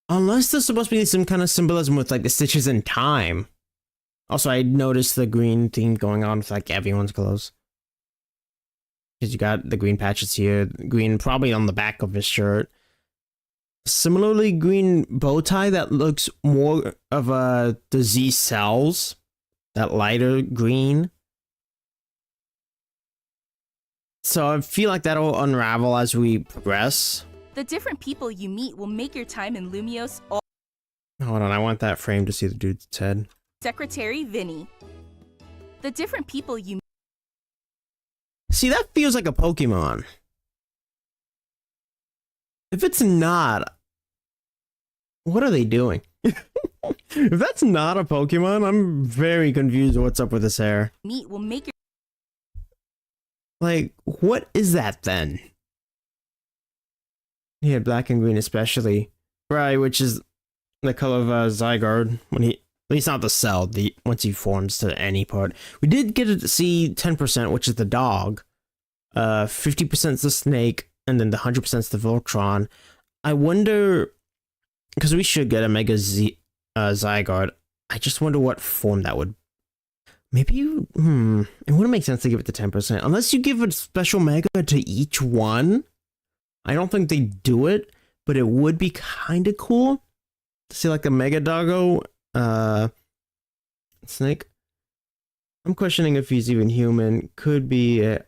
Unless there's supposed to be some kind of symbolism with like the stitches in time. Also, I noticed the green theme going on with like everyone's clothes. Because you got the green patches here, green probably on the back of his shirt. Similarly, green bow tie that looks more of the Z cells, that lighter green. So I feel like that'll unravel as we progress. The different people you meet will make your time in Lumiose all. Hold on, I want that frame to see the dude's head. Secretary Vinny. The different people you See, that feels like a Pokemon. If it's not, what are they doing? If that's not a Pokemon, I'm very confused what's up with his hair. meet will make your. Like, what is that then? Yeah, black and green especially. Right, which is the color of Zygarde when he, at least not the cell, once he forms to any part. We did get to see 10%, which is the dog. 50% is the snake, and then the 100% is the Voltron. I wonder, because we should get a Mega Zygarde. I just wonder what form that would. Maybe it wouldn't make sense to give it the 10%. Unless you give a special Mega to each one. I don't think they do it, but it would be kind of cool to see like a Mega Doggo snake. I'm questioning if he's even human. Could be.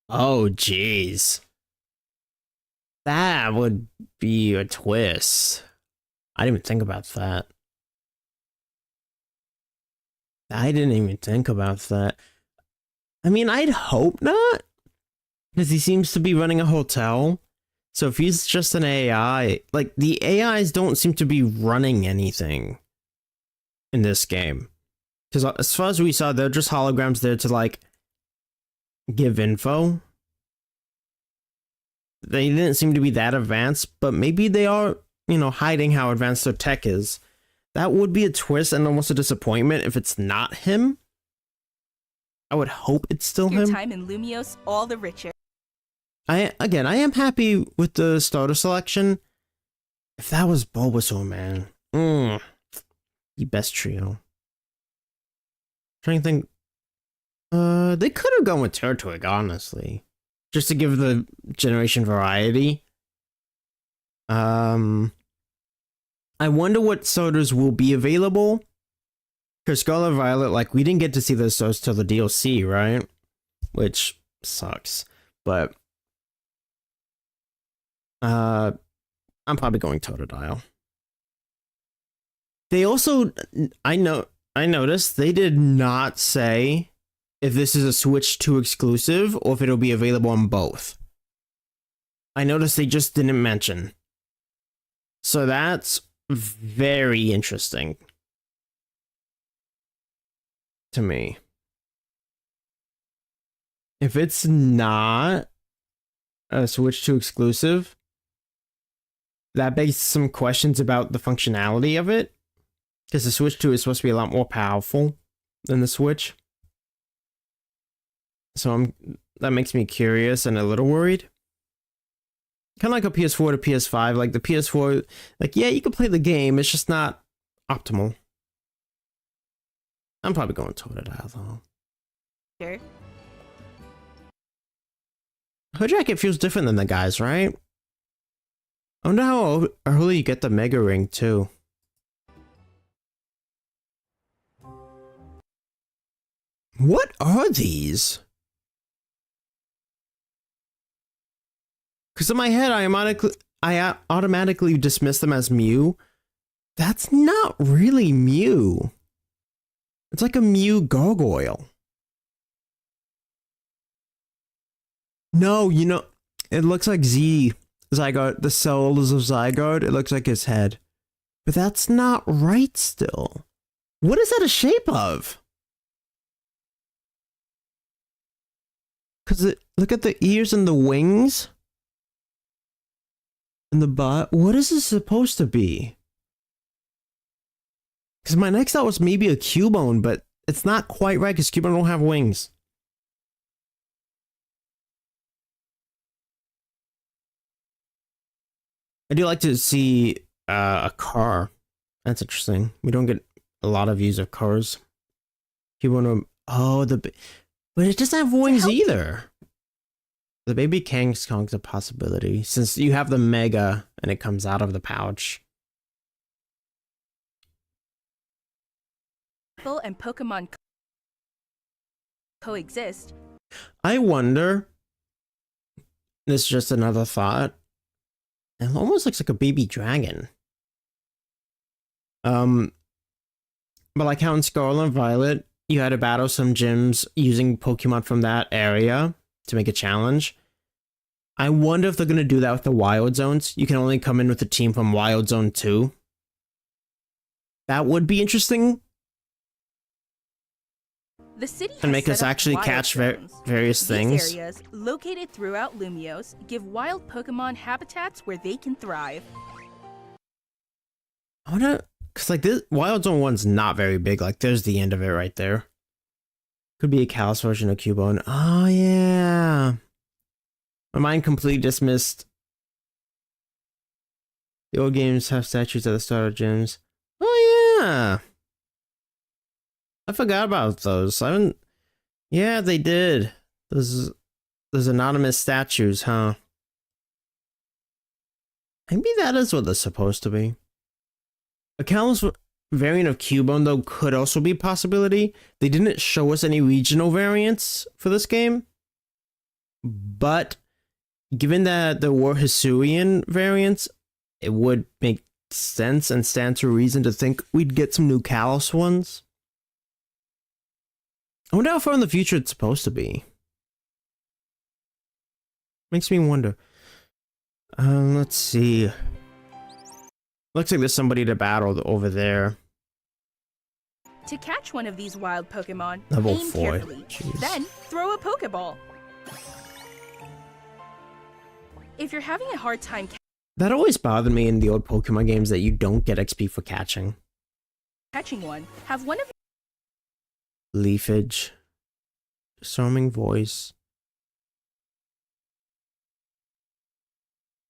Oh, jeez. That would be a twist. I didn't even think about that. I didn't even think about that. I mean, I'd hope not. Because he seems to be running a hotel. So if he's just an AI, like the AIs don't seem to be running anything in this game. Because as far as we saw, they're just holograms there to like give info. They didn't seem to be that advanced, but maybe they are, you know, hiding how advanced their tech is. That would be a twist and almost a disappointment if it's not him. I would hope it's still your him. time in Lumiose all the richer. I am happy with the starter selection. If that was Bulbasaur, man, the best trio. Trying to think, they could have gone with Turtwig, honestly, just to give the generation variety. I wonder what starters will be available. Because Scarlet and Violet, like, we didn't get to see those starters till the DLC, right? Which sucks, but. I'm probably going Totodile. They also, I noticed they did not say if this is a Switch 2 exclusive or if it'll be available on both. I noticed they just didn't mention. So that's very interesting to me. If it's not a Switch 2 exclusive, that begs some questions about the functionality of it. Because the Switch 2 is supposed to be a lot more powerful than the Switch. So that makes me curious and a little worried. Kind of like a PS4 to PS5. Like the PS4, like, yeah, you can play the game. It's just not optimal. I'm probably going Totodile though. Sure. Her jacket feels different than the guys, right? I wonder how early you get the Mega Ring, too. What are these? Because in my head, I automatically dismiss them as Mew. That's not really Mew. It's like a Mew gargoyle. No, you know, it looks like Zygarde, the cells of Zygarde, it looks like his head. But that's not right still. What is that a shape of? Because look at the ears and the wings. And the butt. What is this supposed to be? Because my next thought was maybe a Cubone, but it's not quite right because Cubone don't have wings. I do like to see a car. That's interesting. We don't get a lot of views of cars. You want to... Oh, but it doesn't have wings either. The baby Kang Kong's a possibility, since you have the Mega and it comes out of the pouch. And Pokemon coexist. I wonder... This is just another thought. It almost looks like a baby dragon. But like how in Scarlet and Violet, you had to battle some gyms using Pokemon from that area to make a challenge. I wonder if they're going to do that with the Wild Zones. You can only come in with a team from Wild Zone 2. That would be interesting. The city And make us actually catch various things. These areas, located throughout Lumiose, give wild Pokemon habitats where they can thrive. I wonder, because like this Wild Zone 1's not very big. Like there's the end of it right there. Could be a Kalos version of Cubone. Oh yeah. My mind completely dismissed. The old games have statues at the start of gyms. Oh yeah. I forgot about those. I haven't... Yeah, they did. Those anonymous statues, huh? Maybe that is what they're supposed to be. A Kalos variant of Cubone, though, could also be a possibility. They didn't show us any regional variants for this game. But, given that there were Hisuian variants, it would make sense and stand to reason to think we'd get some new Kalos ones. I wonder how far in the future it's supposed to be. Makes me wonder. Let's see. Looks like there's somebody to battle over there. To catch one of these wild Pokemon, Level aim 4. carefully, Jeez. then throw a Pokeball. If you're having a hard time That always bothered me in the old Pokemon games that you don't get XP for catching. catching one, have one of Leafage. Storming voice.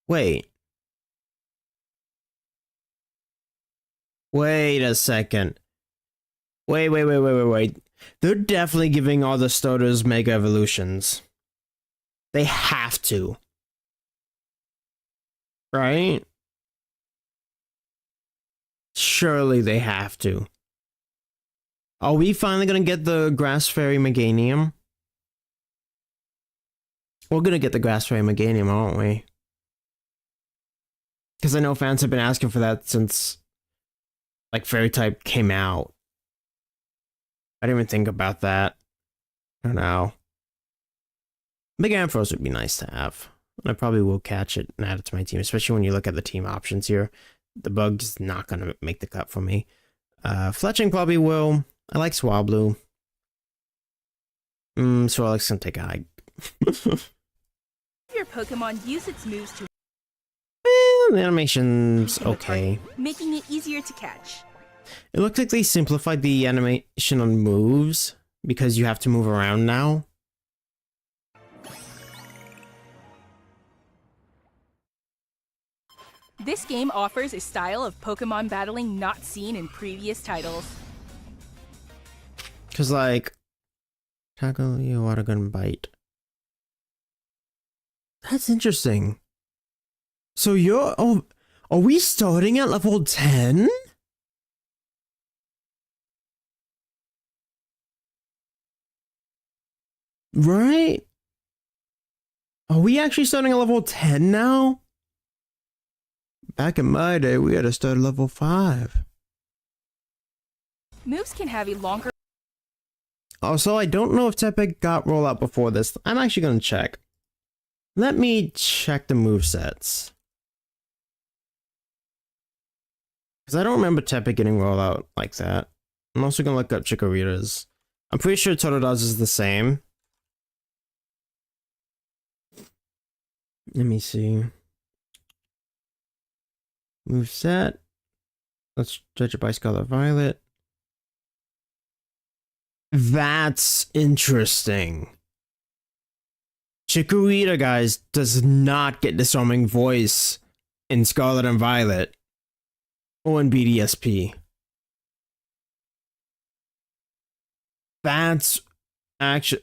Wait. Wait a second. Wait. They're definitely giving all the starters Mega Evolutions. They have to. Right? Surely they have to. Are we finally gonna get the Grass Fairy Meganium? We're gonna get the Grass Fairy Meganium, aren't we? Because I know fans have been asking for that since, like, Fairy type came out. I didn't even think about that. I don't know. Big Ampharos would be nice to have. I probably will catch it and add it to my team, especially when you look at the team options here. The bug's not gonna make the cut for me. Fletching probably will. I like Swablu. Swirlix can take a hike. your Pokemon use its moves to The animation's okay. making it easier to catch. It looks like they simplified the animation on moves because you have to move around now. This game offers a style of Pokemon battling not seen in previous titles. Cause like, tackle you water gun bite. That's interesting. So you're, oh, are we starting at level 10? Right? Are we actually starting at level 10 now? Back in my day, we had to start at level 5. Moves can have a longer Also, I don't know if Tepig got rollout before this. I'm actually going to check. Let me check the movesets. Because I don't remember Tepig getting rollout like that. I'm also going to look up Chikorita's. I'm pretty sure Totodil's is the same. Let me see. Moveset. Let's judge it by Scarlet Violet. That's interesting. Chikorita, guys, does not get disarming voice in Scarlet and Violet. Oh, and BDSP. That's actually...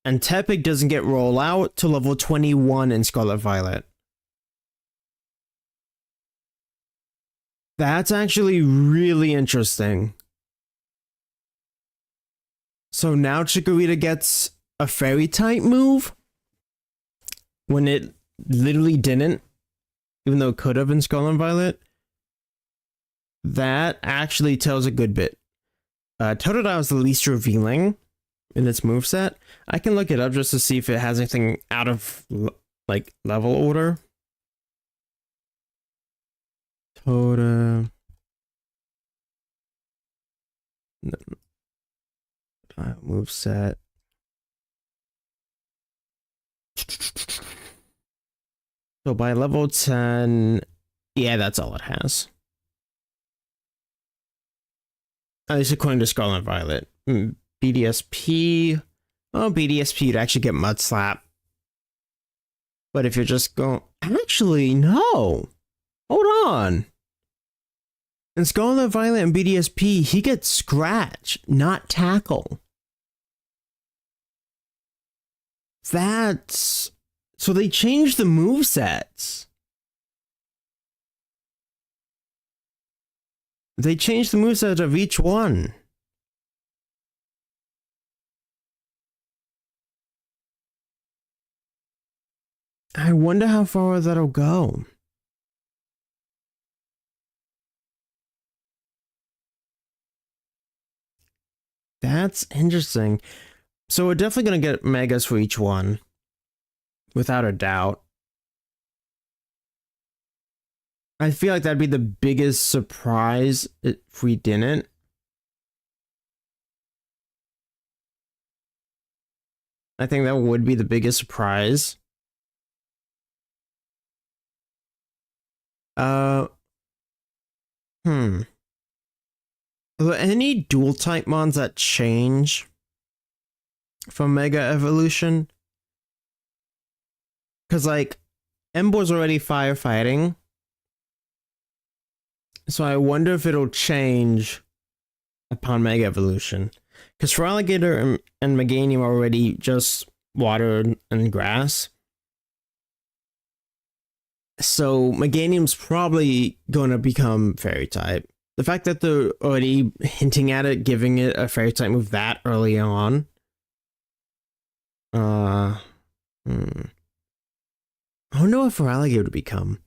And Tepig doesn't get roll out to level 21 in Scarlet Violet. That's actually really interesting. So now Chikorita gets a fairy type move when it literally didn't, even though it could have in Scarlet Violet. That actually tells a good bit. Totodile is the least revealing in its moveset. I can look it up just to see if it has anything out of like level order. Totodile moveset. So by level 10, yeah, that's all it has. At least according to Scarlet Violet. BDSP. Oh, BDSP, you'd actually get Mud Slap. But if you're just going... Actually, no. Hold on. In Scarlet Violet and BDSP, he gets Scratch, not Tackle. That's... So they changed the movesets. They changed the moveset of each one. I wonder how far that'll go. That's interesting. So we're definitely going to get megas for each one. Without a doubt. I feel like that'd be the biggest surprise if we didn't. I think that would be the biggest surprise. Are there any dual type mons that change from Mega Evolution? Because, like, Embor's already firefighting. So I wonder if it'll change upon Mega Evolution. Because Feraligatr and Meganium are already just water and grass. So Meganium's probably going to become Fairy type. The fact that they're already hinting at it, giving it a Fairy type move that early on. I don't know what Feraligatr would become.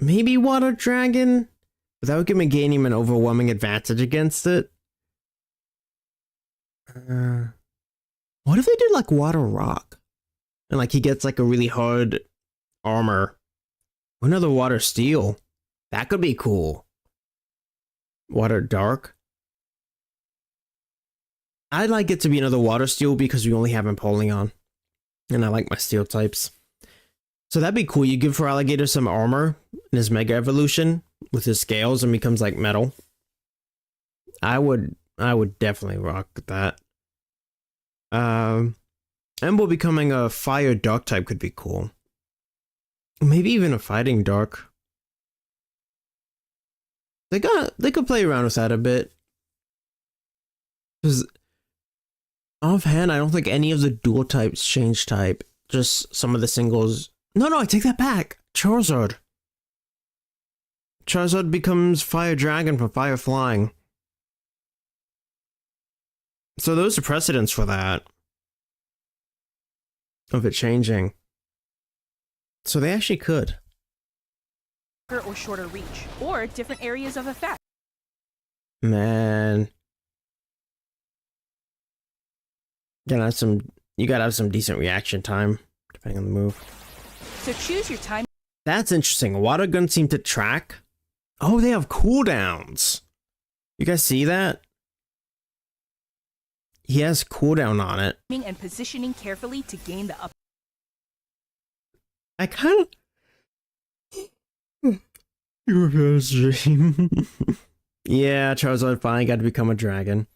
Maybe Water Dragon? But that would give Meganium an overwhelming advantage against it. What if they did like Water Rock? And like he gets like a really hard armor. Or another Water Steel. That could be cool. Water Dark. I'd like it to be another Water Steel because we only have Empoleon. And I like my Steel types. So that'd be cool. You give Feraligatr some armor in his Mega Evolution with his scales and becomes like metal. I would definitely rock that. Embo becoming a Fire Dark type could be cool. Maybe even a Fighting Dark. They could play around with that a bit. Because offhand, I don't think any of the dual types change type. Just some of the singles. No, I take that back. Charizard. Charizard becomes Fire Dragon from Fire Flying. So those are precedents for that. Of it changing. So they actually could. Or shorter reach, or different areas of effect. Man. You gotta have some decent reaction time, depending on the move. So choose your time. That's interesting. Water guns seem to track. Oh, they have cooldowns. You guys see that? He has cooldown on it. And positioning carefully to gain the up. I kind of... Your first dream. Yeah, Charizard finally got to become a dragon.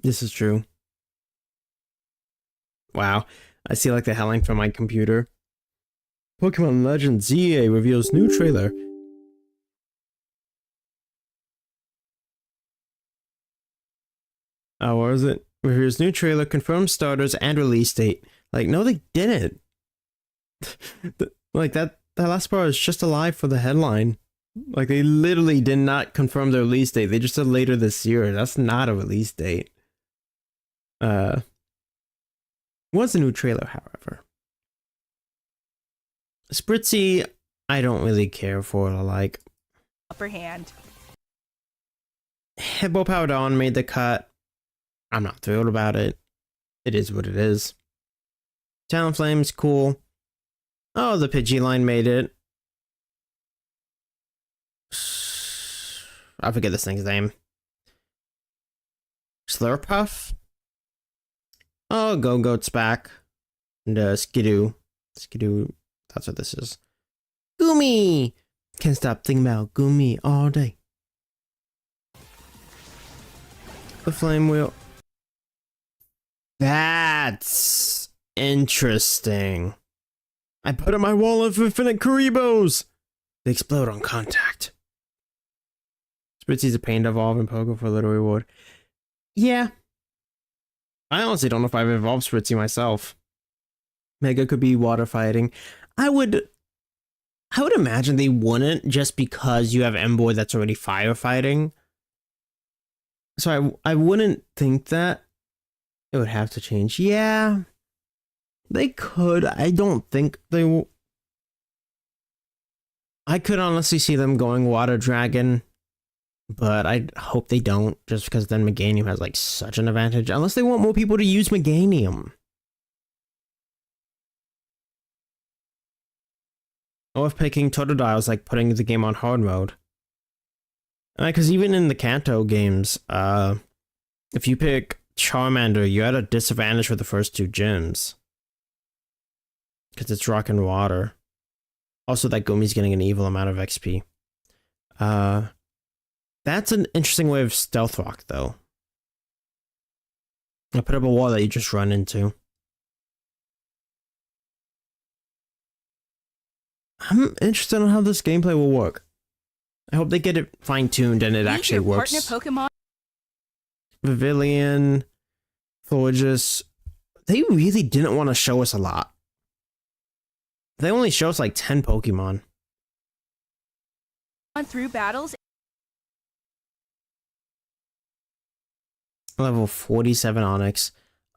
This is true. Wow. I see like the howling from my computer. PokemonLegendsZ-A reveals new trailer. what was it? Review's new trailer confirmed starters and release date. Like, no, they didn't. Like, that last part is just a lie for the headline. Like, they literally did not confirm the release date. They just said later this year. That's not a release date. Was a new trailer, however. Spritzy, I don't really care for. Like, upper hand. Hippo Power Dawn made the cut. I'm not thrilled about it. It is what it is. Talonflame's cool. Oh, the Pidgey line made it. I forget this thing's name. Slurpuff? Oh, Go-Goat's back. And Skidoo. Skidoo, that's what this is. Goomy! Can't stop thinking about Goomy all day. The Flame Wheel. That's interesting. I put in my wall of infinite Karibos! They explode on contact. Spritzy's a pain to evolve in Poke for a little reward. Yeah. I honestly don't know if I've evolved Spritzy myself. Mega could be water fighting. I would imagine they wouldn't, just because you have Emboy that's already firefighting. So I wouldn't think that it would have to change. Yeah. They could. I don't think they will. I could honestly see them going Water Dragon, but I hope they don't, just because then Meganium has like such an advantage, unless they want more people to use Meganium. Or if picking Totodile is like putting the game on hard mode. Because even in the Kanto games, if you pick Charmander, you're at a disadvantage for the first two gyms. Because it's rock and water. Also, that Gumi's getting an evil amount of XP. That's an interesting way of stealth rock, though. I'll put up a wall that you just run into. I'm interested in how this gameplay will work. I hope they get it fine-tuned and it actually works. Partner Pokemon. Pavilion, Thorges. They really didn't want to show us a lot. They only show us like 10 Pokemon. Through battles. Level 47 Onyx.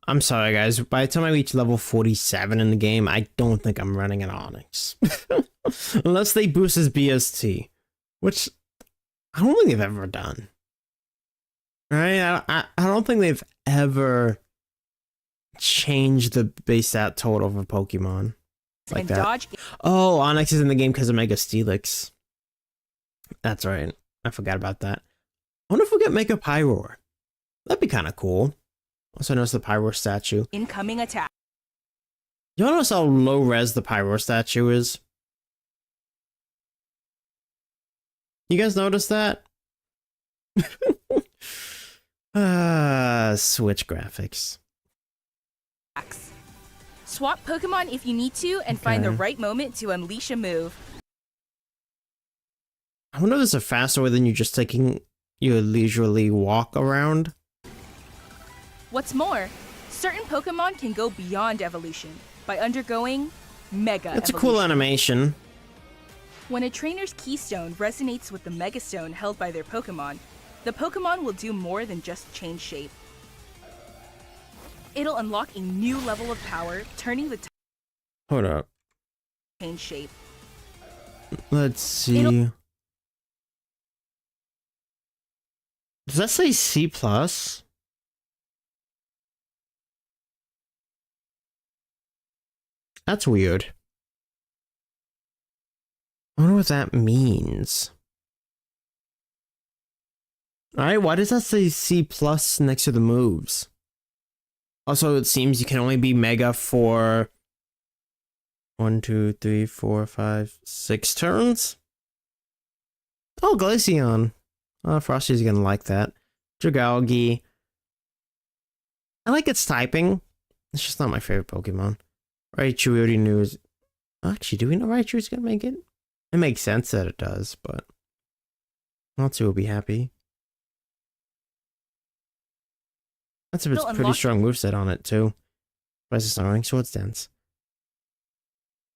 I'm sorry, guys. By the time I reach level 47 in the game, I don't think I'm running an Onyx. Unless they boost his BST. Which I don't think they've ever done. Right? I don't think they've ever changed the base stat total for Pokemon. Like and that. dodge. Oh, Onyx is in the game because of Mega Steelix. That's right. I forgot about that. I wonder if we'll get Mega Pyroar. That'd be kind of cool. Also notice the Pyroar statue. Incoming attack. You notice how low res the Pyroar statue is? You guys notice that? Switch graphics. Swap Pokemon if you need to and find the right moment to unleash a move. I wonder if there's a faster way than you just taking your leisurely walk around. What's more, certain Pokemon can go beyond evolution by undergoing Mega It's a Evolution. cool animation. When a trainer's keystone resonates with the Megastone held by their Pokemon, the Pokemon will do more than just change shape. It'll unlock a new level of power, turning the Hold up. change shape. Let's see. Does that say C+? That's weird. I wonder what that means. Alright, why does that say C+ next to the moves? Also, it seems you can only be Mega for 1, 2, 3, 4, 5, 6 turns? Oh, Glaceon. Oh, Frosty's gonna like that. Dragalge. I like its typing. It's just not my favorite Pokemon. Raichu, we already knew is... Actually, do we know Raichu's gonna make it? It makes sense that it does, but... Natsu will be happy. That's a It'll pretty unlock- strong moveset on it too. Price is not running sword stance.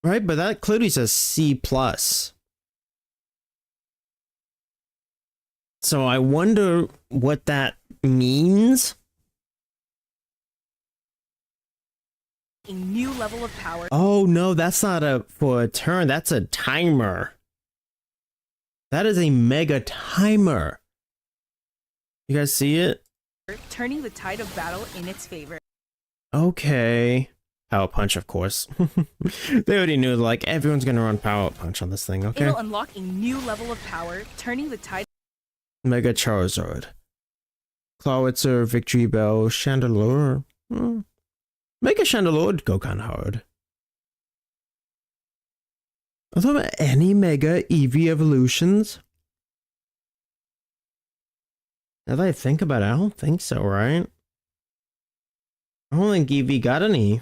Right, but that clearly says C+. So I wonder what that means. A new level of power. Oh no, that's not for a turn, that's a timer. That is a mega timer. You guys see it? Turning the tide of battle in its favor. Okay. Power punch, of course. They already knew, like, everyone's gonna run power punch on this thing, okay? It'll unlock a new level of power, turning the tide. Mega Charizard. Clawitzer, Victory Bell, Chandelure. Mega Chandelure would go kinda hard. Are there any Mega Eevee evolutions? Now that I think about it, I don't think so, right? I don't think Eevee got any.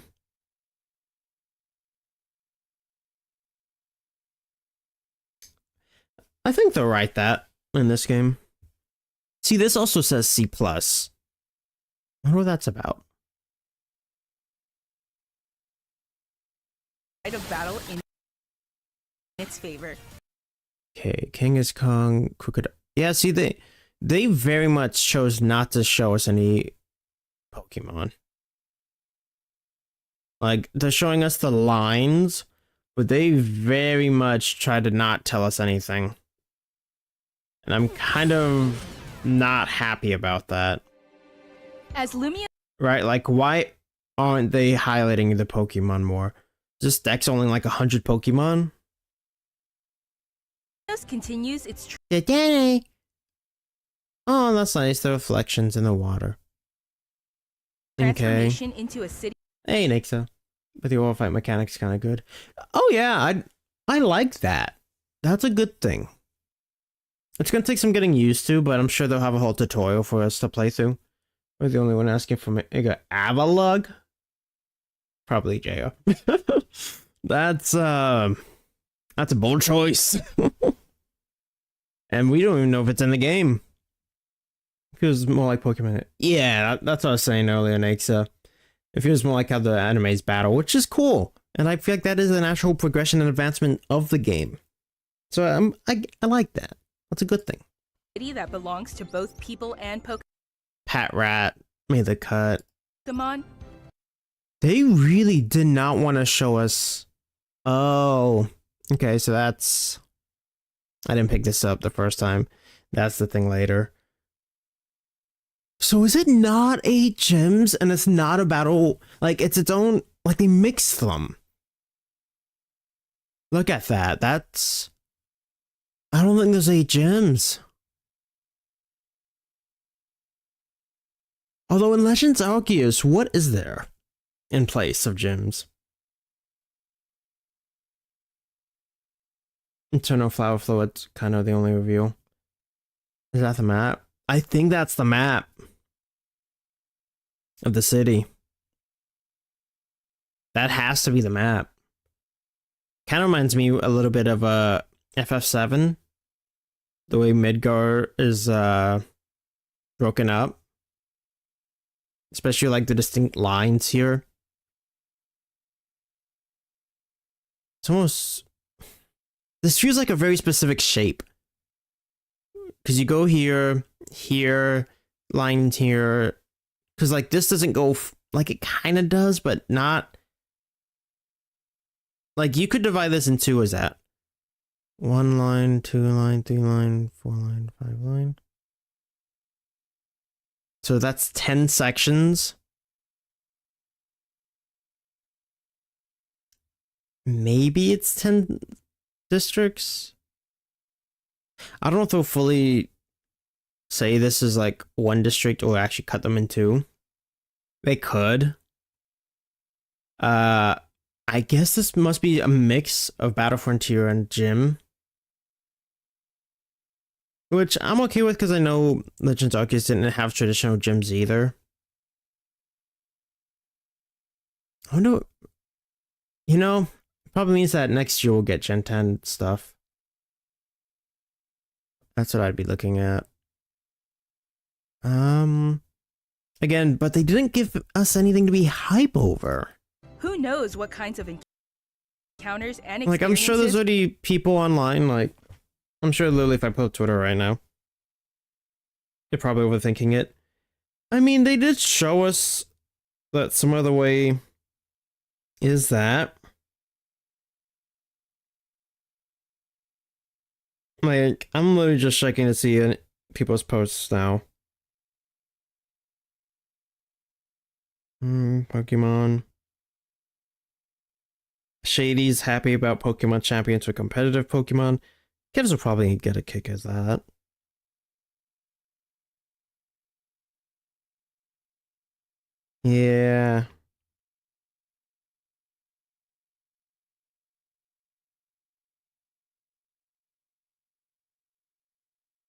I think they'll write that in this game. See, this also says C+. I wonder what that's about. Tide of battle in its favor. Okay, King is Kong, Crooked. Yeah, see, they very much chose not to show us any Pokemon. Like, they're showing us the lines, but they very much try to not tell us anything. And I'm kind of not happy about that. As Lumia Right, like, why aren't they highlighting the Pokemon more? This deck's only like 100 Pokemon? continues its Oh, that's nice, the reflections in the water. Okay. transformation into a city. Hey, Nixa. But the oil fight mechanic's kind of good. Oh yeah, I like that. That's a good thing. It's gonna take some getting used to, but I'm sure they'll have a whole tutorial for us to play through. We're the only one asking for Mega Avalugg? Probably Jaya. That's a bold choice. And we don't even know if it's in the game. It feels more like Pokemon. Yeah, that's what I was saying earlier, Nixa. It feels more like how the animes battle, which is cool. And I feel like that is a natural progression and advancement of the game. So I like that. That's a good thing. City that belongs to both people and Pat Rat made the cut. Pokemon. They really did not want to show us. Oh, okay. So that's. I didn't pick this up the first time. That's the thing later. So is it not 8 gyms and it's not a battle? Like it's its own. Like they mixed them. Look at that. That's. I don't think there's 8 gyms. Although in Legends Arceus, what is there in place of gyms? Internal Flower Fluid's kind of the only reveal. Is that the map? I think that's the map of the city. That has to be the map. Kind of reminds me a little bit of FF7. The way Midgar is broken up. Especially like the distinct lines here. It's almost... This feels like a very specific shape. Because you go here, here, lines here. Because like this doesn't go... like it kind of does, but not... Like you could divide this in two as that. 1 line, 2 line, 3 line, 4 line, 5 line. So that's 10 sections. Maybe it's 10 districts. I don't know if they'll fully say this is like one district or actually cut them in two. They could. I guess this must be a mix of Battle Frontier and Gym. Which I'm okay with because I know Legends Arceus didn't have traditional gyms either. I wonder, you know, probably means that next year we'll get Gen 10 stuff. That's what I'd be looking at. Again, but they didn't give us anything to be hype over. Who knows what kinds of encounters and Like, I'm sure there's already people online, like, I'm sure literally if I put Twitter right now, they're probably overthinking it. I mean, they did show us that some other way is that. Like, I'm literally just checking to see people's posts now. Pokemon. Shady's happy about Pokemon Champions for competitive Pokemon. Kids will probably get a kick at that. Yeah.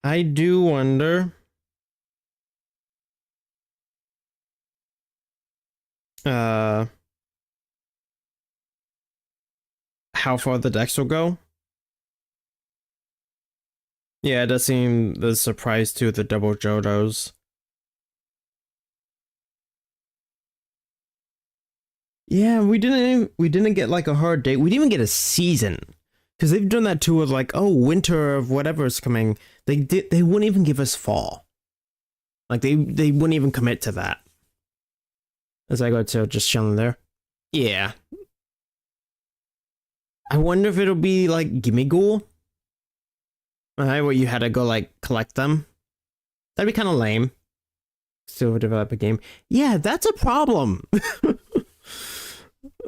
I do wonder. How far the decks will go. Yeah, it does seem the surprise to the double Johtos. Yeah, we didn't get like a hard date. We didn't even get a season. Because they've done that too with like, oh, winter of whatever's coming. They wouldn't even give us fall. Like they wouldn't even commit to that. As I go to just chilling there. Yeah. I wonder if it'll be like Gimme Ghoul. Alright, where you had to go like collect them. That'd be kind of lame. Still develop a game. Yeah, that's a problem.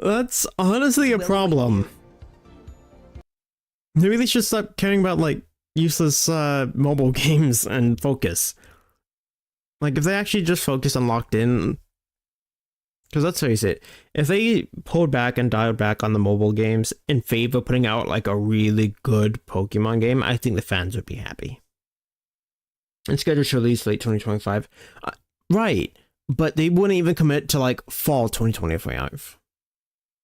That's honestly a problem. They really should stop caring about like useless mobile games and focus. Like if they actually just focus on locked in. Because let's face it, if they pulled back and dialed back on the mobile games in favor of putting out like a really good Pokemon game, I think the fans would be happy. And scheduled to release late 2025. Right, but they wouldn't even commit to like fall 2025.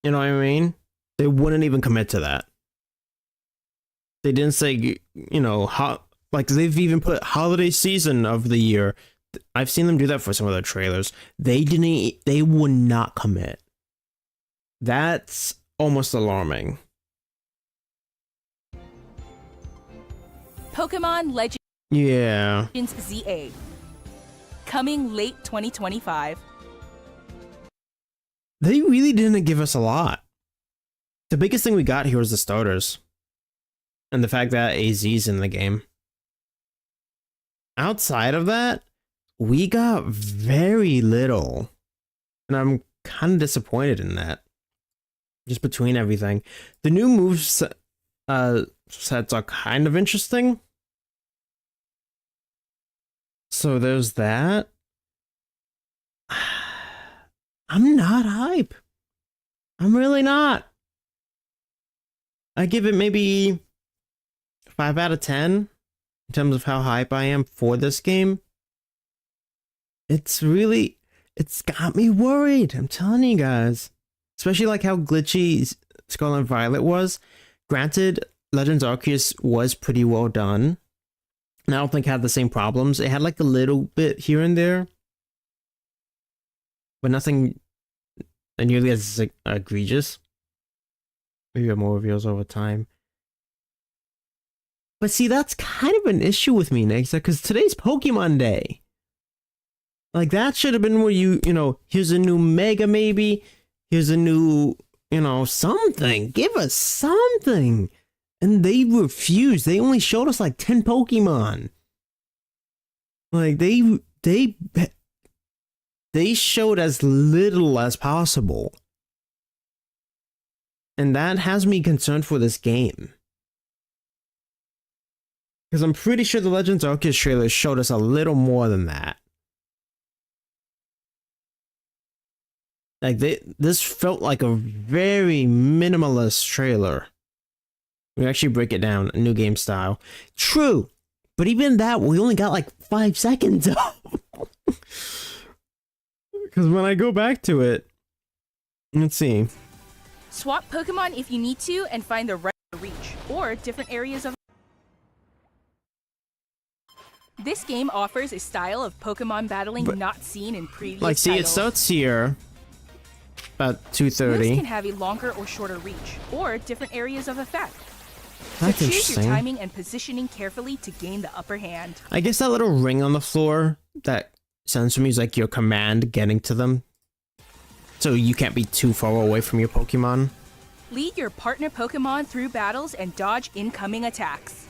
You know what I mean? They wouldn't even commit to that. They didn't say, you know, like they've even put holiday season of the year. I've seen them do that for some of their trailers. They would not commit. That's almost alarming. PokemonLegendsZ-A. Yeah. Coming late 2025. They really didn't give us a lot. The biggest thing we got here was the starters. And the fact that AZ's in the game. Outside of that, we got very little. And I'm kind of disappointed in that. Just between everything. The new moves sets are kind of interesting. So there's that. I'm not hype. I'm really not. I give it maybe 5 out of 10 in terms of how hype I am for this game. It's got me worried. I'm telling you guys. Especially like how glitchy Scarlet and Violet was. Granted, Legends Arceus was pretty well done. And I don't think it had the same problems. It had like a little bit here and there. But nothing nearly as egregious. Maybe more reveals over time. But see, that's kind of an issue with me, Nexa, because today's Pokemon Day. Like, that should have been where you know, here's a new Mega maybe. Here's a new, you know, something. Give us something. And they refused. They only showed us like 10 Pokemon. Like, they showed as little as possible. And that has me concerned for this game. Because I'm pretty sure the Legends Arceus trailer showed us a little more than that. Like, this felt like a very minimalist trailer. We actually break it down, a new game style. True, but even that, we only got like 5 seconds of. Because when I go back to it, let's see. Swap Pokemon if you need to and find the right reach, or different areas of. This game offers a style of Pokemon battling not seen in previous Like, see, it titles. starts here. About Moves 2:30. can have a longer or shorter reach, or different areas of effect. That's so choose interesting. your timing and positioning carefully to gain the upper hand. I guess that little ring on the floor that sounds to me is like your command getting to them. So you can't be too far away from your Pokemon. Lead your partner Pokemon through battles and dodge incoming attacks.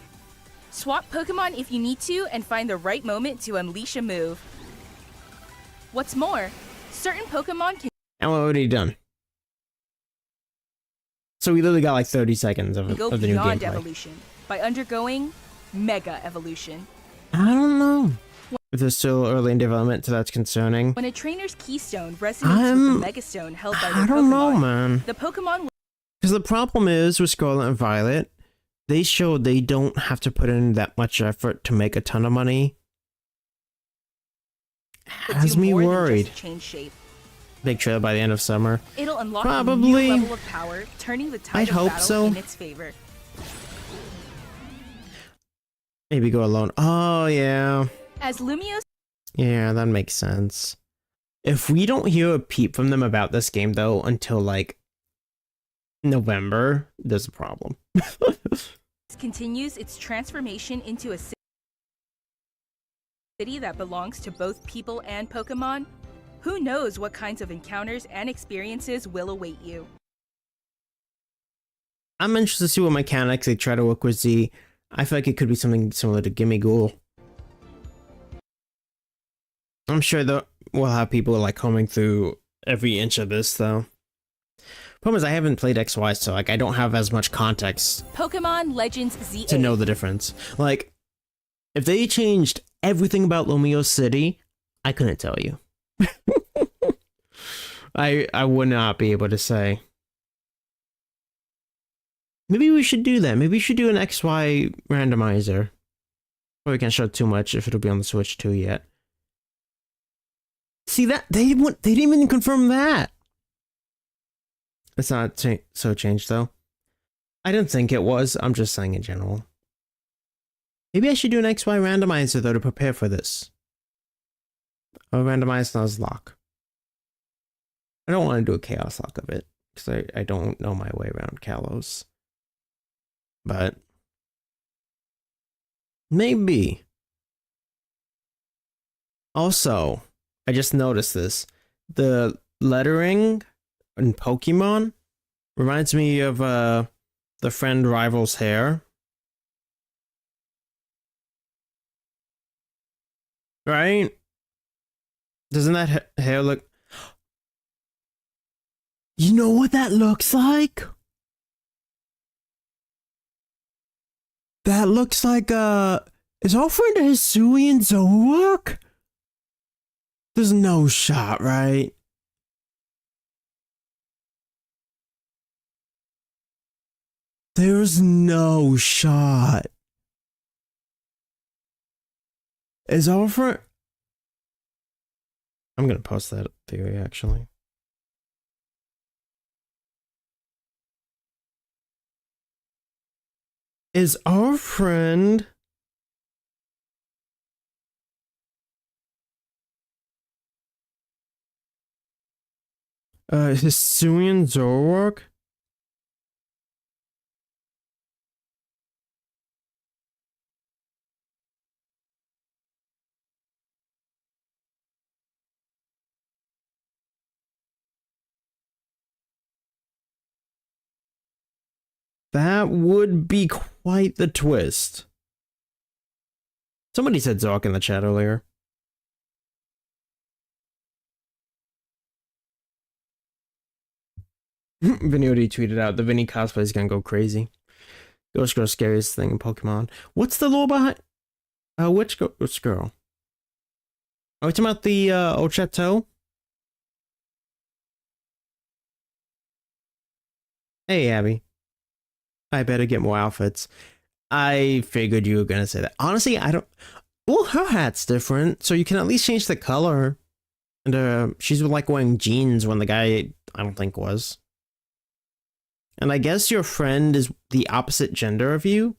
Swap Pokemon if you need to and find the right moment to unleash a move. What's more, certain Pokemon can And we're already done. So we literally got like 30 seconds of go the new beyond gameplay. evolution by undergoing Mega Evolution. I don't know if they're still early in development, so that's concerning. When a trainer's keystone resonates with the Megastone held by their I don't know, Pokemon, man. the Pokemon will Because the problem is with Scarlet and Violet, they showed they don't have to put in that much effort to make a ton of money. Has do me more than worried. just change shape. Big trailer by the end of summer. It'll unlock Probably. a new level of power, turning the tide I'd of hope battle so. in its favor. Maybe go alone. Oh, yeah. As Lumio's Yeah, that makes sense. If we don't hear a peep from them about this game, though, until like November, there's a problem. continues its transformation into a city that belongs to both people and Pokemon, who knows what kinds of encounters and experiences will await you. I'm interested to see what mechanics they try to work with Z. I feel like it could be something similar to Gimme Ghoul. I'm sure that we'll have people like combing through every inch of this, though. Problem is, I haven't played XY, so like I don't have as much context Pokemon Legends Z-A. to know the difference. Like, if they changed everything about Lomeo City, I couldn't tell you. I would not be able to say. Maybe we should do that. Maybe we should do an XY randomizer. Or we can't show too much if it'll be on the Switch 2 yet. See that? They didn't even confirm that. It's not so changed though. I didn't think it was. I'm just saying in general. Maybe I should do an XY randomizer though to prepare for this. Or randomize Nuzlocke. I don't want to do a chaos lock of it because I don't know my way around Kalos. But maybe. Also, I just noticed this. The lettering in Pokemon reminds me of the friend rival's hair. Right? Doesn't that hair look... You know what that looks like? That looks like is our friend Hisuian Zoroark? There's no shot, right? There's no shot. Is our friend... I'm gonna post that theory, actually. Is our friend... Hisuian Zoroark? That would be quite the twist. Somebody said Zork in the chat earlier. Vinny already tweeted out the Vinny cosplay is gonna go crazy. Ghost Girl scariest thing in Pokemon. What's the lore behind? Which girl? Are we talking about the Old Chateau? Hey, Abby. I better get more outfits. I figured you were gonna say that. Honestly, I don't... Well, her hat's different, so you can at least change the color. And she's like wearing jeans when the guy, I don't think, was. And I guess your friend is the opposite gender of you,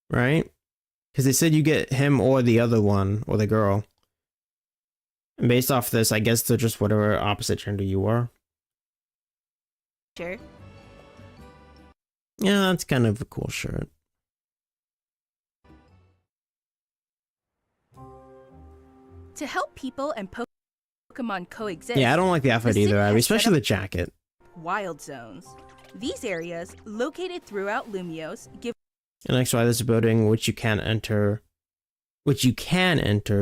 right? Because they said you get him or the other one, or the girl. And based off this, I guess they're just whatever opposite gender you are. Sure. Yeah, that's kind of a cool shirt. To help people and Pokemon coexist. Yeah, I don't like the outfit the city either, Abby, has set especially up the jacket. wild zones. These areas, located throughout Lumios, give And next, why this building, which you can enter,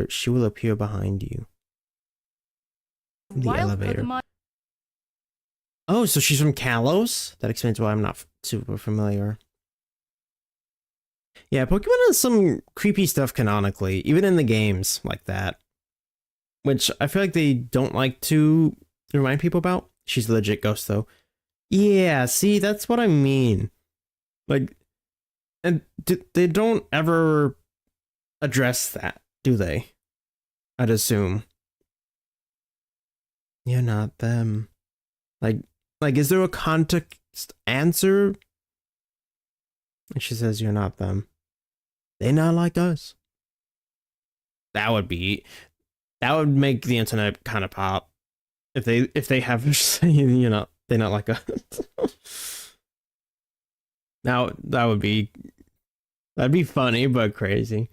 she will appear behind you. The wild elevator. Pokemon Oh, so she's from Kalos? That explains why I'm not super familiar. Yeah, Pokemon has some creepy stuff canonically, even in the games like that. Which I feel like they don't like to remind people about. She's a legit ghost, though. Yeah, see, that's what I mean. Like, and they don't ever address that, do they? I'd assume. You're not them. Like, is there a context answer? And she says, you're not them. They not like us. That would make the internet kind of pop. If they have saying, you know, they're not like us. Now that'd be funny but crazy.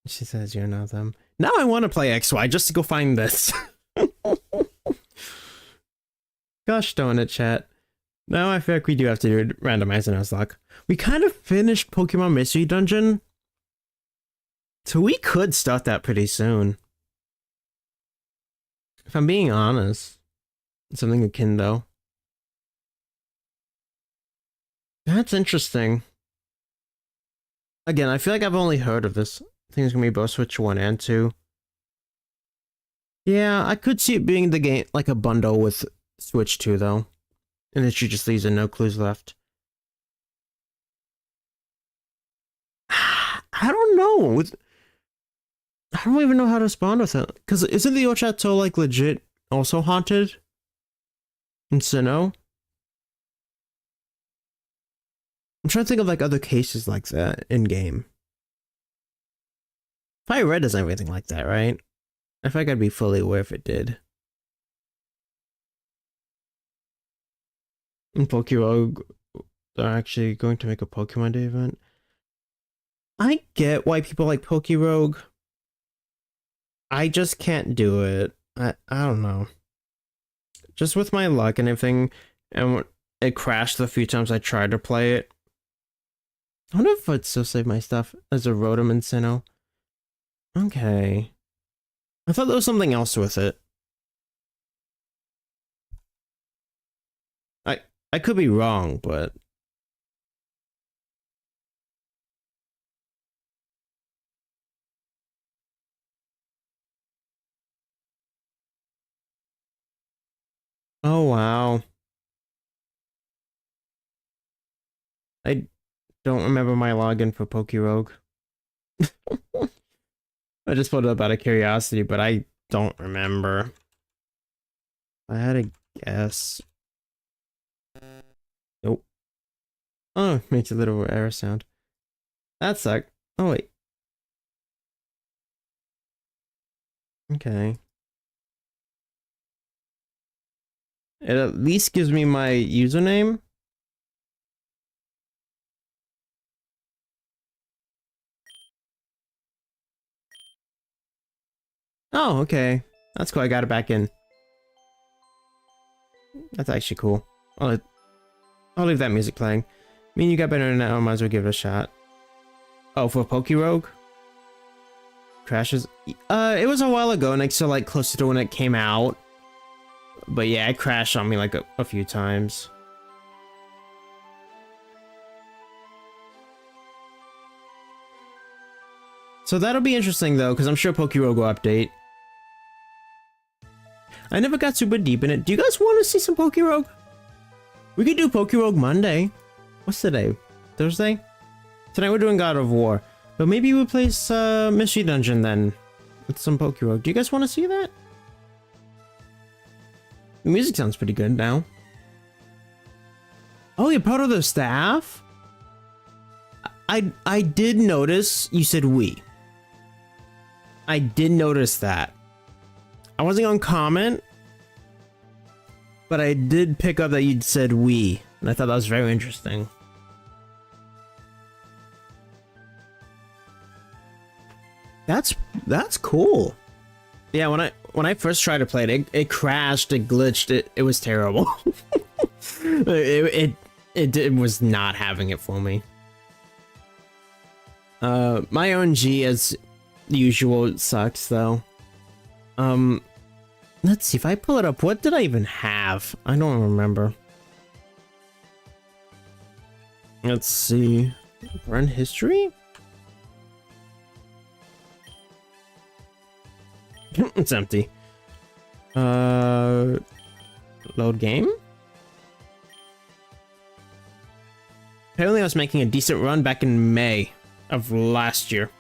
She says you're not them. Now I want to play XY just to go find this. Gosh darn it, chat. Now I feel like we do have to randomize in Nuzlocke. We kind of finished Pokemon Mystery Dungeon. So we could start that pretty soon. If I'm being honest. Something akin though. That's interesting. Again, I feel like I've only heard of this. I think it's gonna be both Switch 1 and 2. Yeah, I could see it being the game like a bundle with Switch 2 though. And then she just leaves no clues left. I don't know. I don't even know how to respond with it. Because isn't the old chateau like legit also haunted? In Sinnoh? I'm trying to think of like other cases like that in game. Fire Red doesn't have anything like that, right? I feel like I'd be fully aware if it did. And Pokerogue are actually going to make a Pokemon Day event. I get why people like Pokerogue. I just can't do it. I don't know. Just with my luck and everything, and it crashed the few times I tried to play it. I wonder if I'd still save my stuff as a Rotom and Sinnoh. Okay. I thought there was something else with it. I could be wrong, but... Oh, wow. I don't remember my login for Pokerogue. I just put it up out of curiosity, but I don't remember. I had a guess. Nope. Oh, it makes a little error sound. That sucked. Oh, wait. Okay. It at least gives me my username. Oh, okay. That's cool. I got it back in. That's actually cool. I'll leave that music playing. I mean, you got better internet, I might as well give it a shot. Oh, for Pokerogue? Crashes? It was a while ago, next to like closer to when it came out. But yeah, it crashed on me like a few times. So that'll be interesting though, because I'm sure Pokerogue will update. I never got super deep in it. Do you guys want to see some Pokerogue? We could do Pokerogue Monday. What's today? Thursday? Tonight we're doing God of War. But maybe we'll play Mystery Dungeon then. With some Pokerogue. Do you guys want to see that? The music sounds pretty good now. Oh, you're part of the staff? I did notice you said we. I did notice that. I wasn't gonna comment, but I did pick up that you'd said we, and I thought that was very interesting. That's cool. Yeah, when I first tried to play it, it crashed, it glitched, it was terrible. it was not having it for me. My ONG as usual sucks though. Let's see if I pull it up. What did I even have? I don't remember. Let's see. Run history? It's empty. Load game? Apparently I was making a decent run back in May of last year.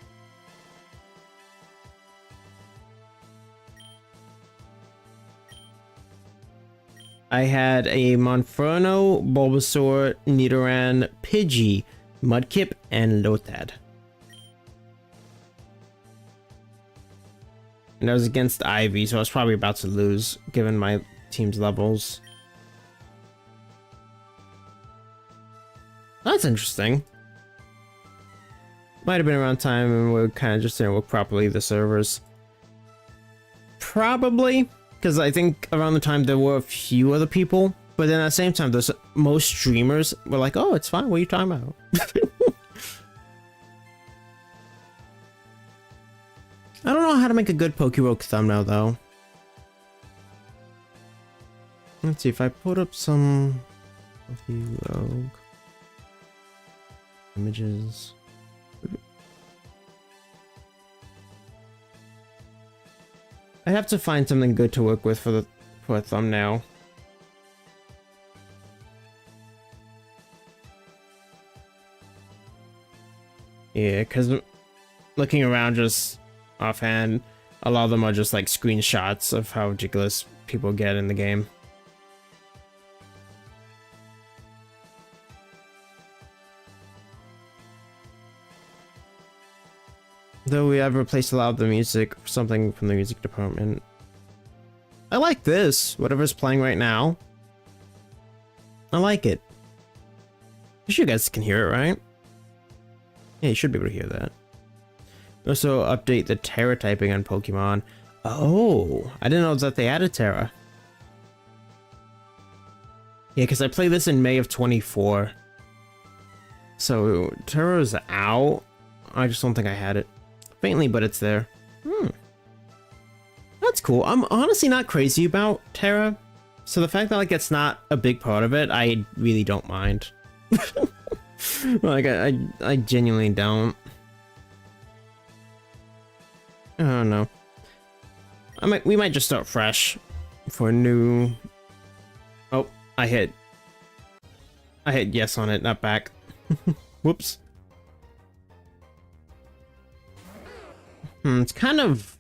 I had a Monferno, Bulbasaur, Nidoran, Pidgey, Mudkip, and Lotad. And I was against Ivy, so I was probably about to lose, given my team's levels. That's interesting. Might have been around time and we kind of just didn't work properly, the servers. Probably, because I think around the time there were a few other people, but then at the same time, there's most streamers were like, oh, it's fine, what are you talking about? I don't know how to make a good Pokerogue thumbnail, though. Let's see, if I put up some Pokerogue images. I have to find something good to work with for a thumbnail. Yeah, because looking around just offhand, a lot of them are just like screenshots of how ridiculous people get in the game. Though we have replaced a lot of the music for something from the music department. I like this, whatever's playing right now. I like it. You guys can hear it, right? Yeah, you should be able to hear that. Also, update the Terra typing on Pokemon. Oh, I didn't know that they added Terra. Yeah, because I played this in May of 24. So, Terra's out. I just don't think I had it. Faintly, but it's there. That's cool. I'm honestly not crazy about Terra. So the fact that like it's not a big part of it, I really don't mind. Like, I genuinely don't. I don't know. We might just start fresh for a new. Oh, I hit yes on it, not back. Whoops. It's kind of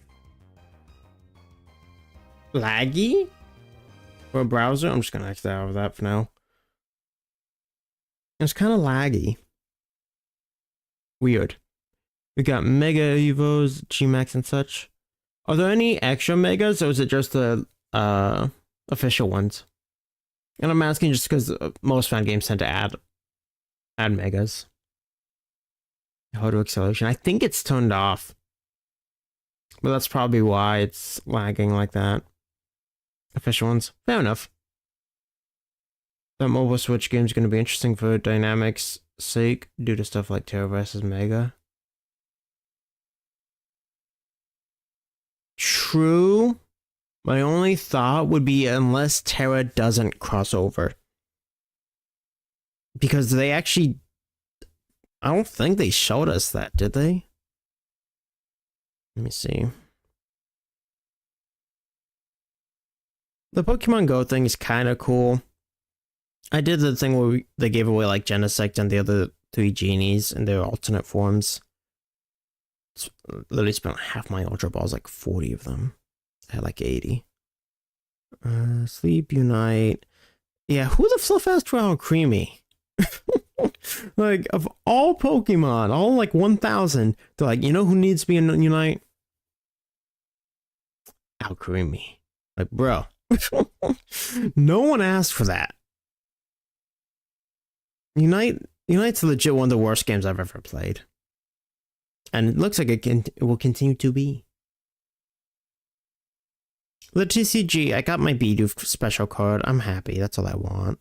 laggy for a browser. I'm just gonna exit out of that for now. It's kind of laggy. Weird. We got Mega Evos, G-Max, and such. Are there any extra Megas, or is it just the official ones? And I'm asking just because most fan games tend to add Megas. Auto acceleration. I think it's turned off. But that's probably why it's lagging like that. Official ones. Fair enough. That mobile Switch game is going to be interesting for dynamics' sake due to stuff like Terra vs. Mega. True. My only thought would be unless Terra doesn't cross over. Because they actually... I don't think they showed us that, did they? Let me see. The Pokemon Go thing is kind of cool. I did the thing where they gave away like Genesect and the other 3 genies in their alternate forms. Literally spent half my Ultra Balls, like 40 of them. I had like 80. Sleep Unite. Yeah, who the fluff asked for Creamy? Like, of all Pokemon, all like 1,000, they're like, you know who needs to be in Unite? Alcremie. Like, bro. No one asked for that. Unite's legit one of the worst games I've ever played. And it looks like it will continue to be. The TCG, I got my Bidoof special card. I'm happy. That's all I want.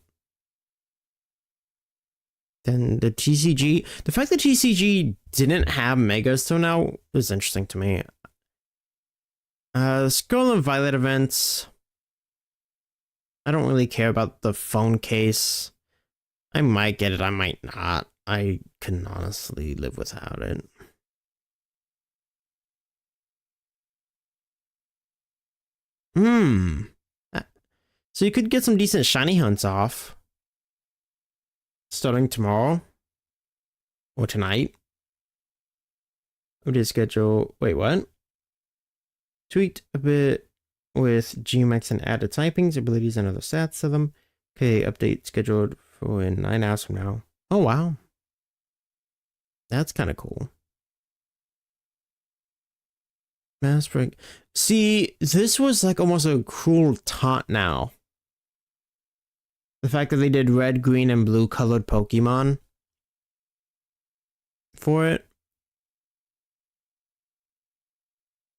Then the TCG, the fact that TCG didn't have Megas till now is interesting to me. Scarlet and Violet events. I don't really care about the phone case. I might get it, I might not. I can honestly live without it. So you could get some decent shiny hunts off. Starting tomorrow. Or tonight. We did schedule... Wait, what? Tweaked a bit with GMX and added typings, abilities, and other stats to them. Okay, update scheduled for in 9 hours from now. Oh, wow. That's kind of cool. Mass break. See, this was like almost a cruel taunt now. The fact that they did red, green, and blue colored Pokemon for it.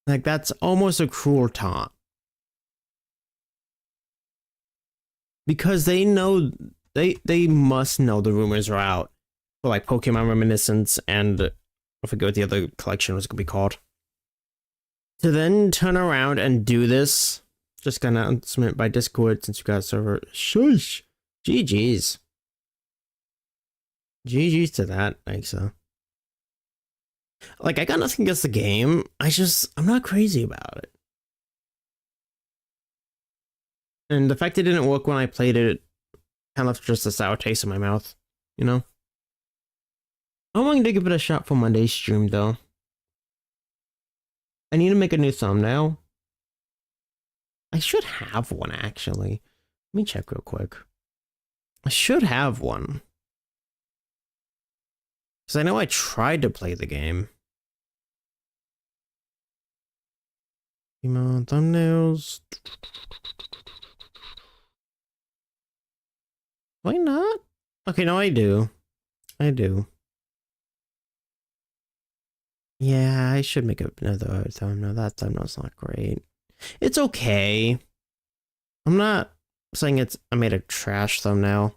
Like, that's almost a cruel taunt. Because they know, they must know the rumors are out. For like Pokemon Reminiscence and I forget what the other collection was going to be called. To then turn around and do this, just gonna announcement by Discord since you got a server. Shush! GG's. GG's to that, Nixa. Like, I got nothing against the game. I'm not crazy about it. And the fact it didn't work when I played it kind of left just a sour taste in my mouth, you know? I'm going to give it a shot for Monday's stream, though. I need to make a new thumbnail. I should have one, actually. Let me check real quick. I should have one. Because I know I tried to play the game. Email thumbnails. Why not? Okay, no, I do. I do. Yeah, I should make another thumbnail. That thumbnail's not great. It's okay. I'm not saying I made a trash thumbnail.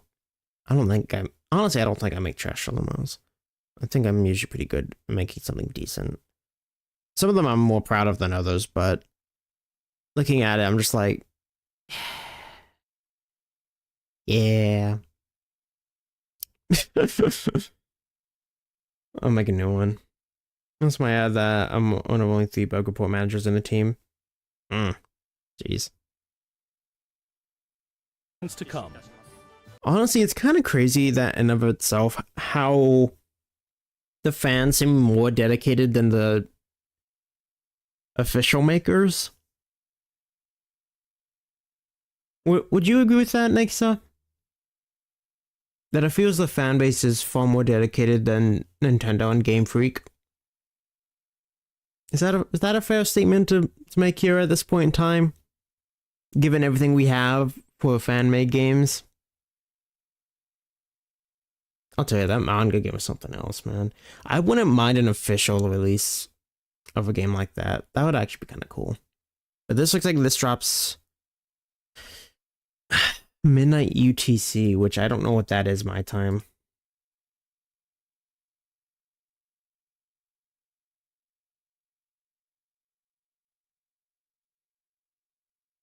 Honestly, I don't think I make trash thumbnails. I think I'm usually pretty good at making something decent. Some of them I'm more proud of than others, but looking at it, I'm just like, yeah. I'll make a new one. That's my ad that I'm one of only 3 bug report managers in the team. Jeez. To come. Honestly, it's kind of crazy that in of itself how the fans seem more dedicated than the official makers. Would you agree with that, Nixa? That it feels the fan base is far more dedicated than Nintendo and Game Freak? Is that a fair statement to make here at this point in time? Given everything we have for fan-made games? I'll tell you, that manga game is something else, man. I wouldn't mind an official release of a game like that. That would actually be kind of cool. But this looks like this drops midnight UTC, which I don't know what that is my time.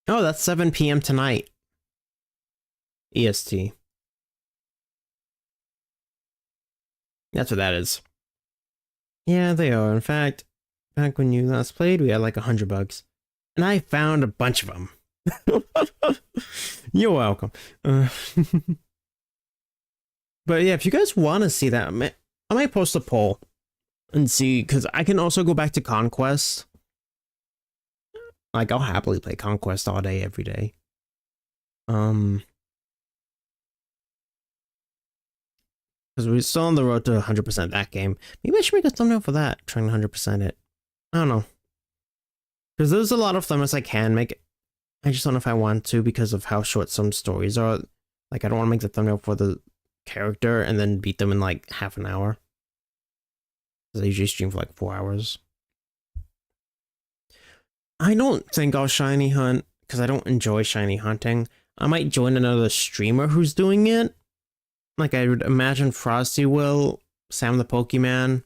Oh, that's 7 p.m. tonight. EST. That's what that is. Yeah, they are. In fact, back when you last played, we had like 100 bugs. And I found a bunch of them. You're welcome. But yeah, if you guys want to see that, I might post a poll and see, because I can also go back to Conquest. Like, I'll happily play Conquest all day, every day. Because we're still on the road to 100% that game. Maybe I should make a thumbnail for that, trying to 100% it. I don't know. Because there's a lot of thumbnails I can make. I just don't know if I want to because of how short some stories are. Like, I don't want to make the thumbnail for the character and then beat them in like half an hour. Because I usually stream for like 4 hours. I don't think I'll shiny hunt because I don't enjoy shiny hunting. I might join another streamer who's doing it. Like, I would imagine Frosty will, Sam the Pokemon,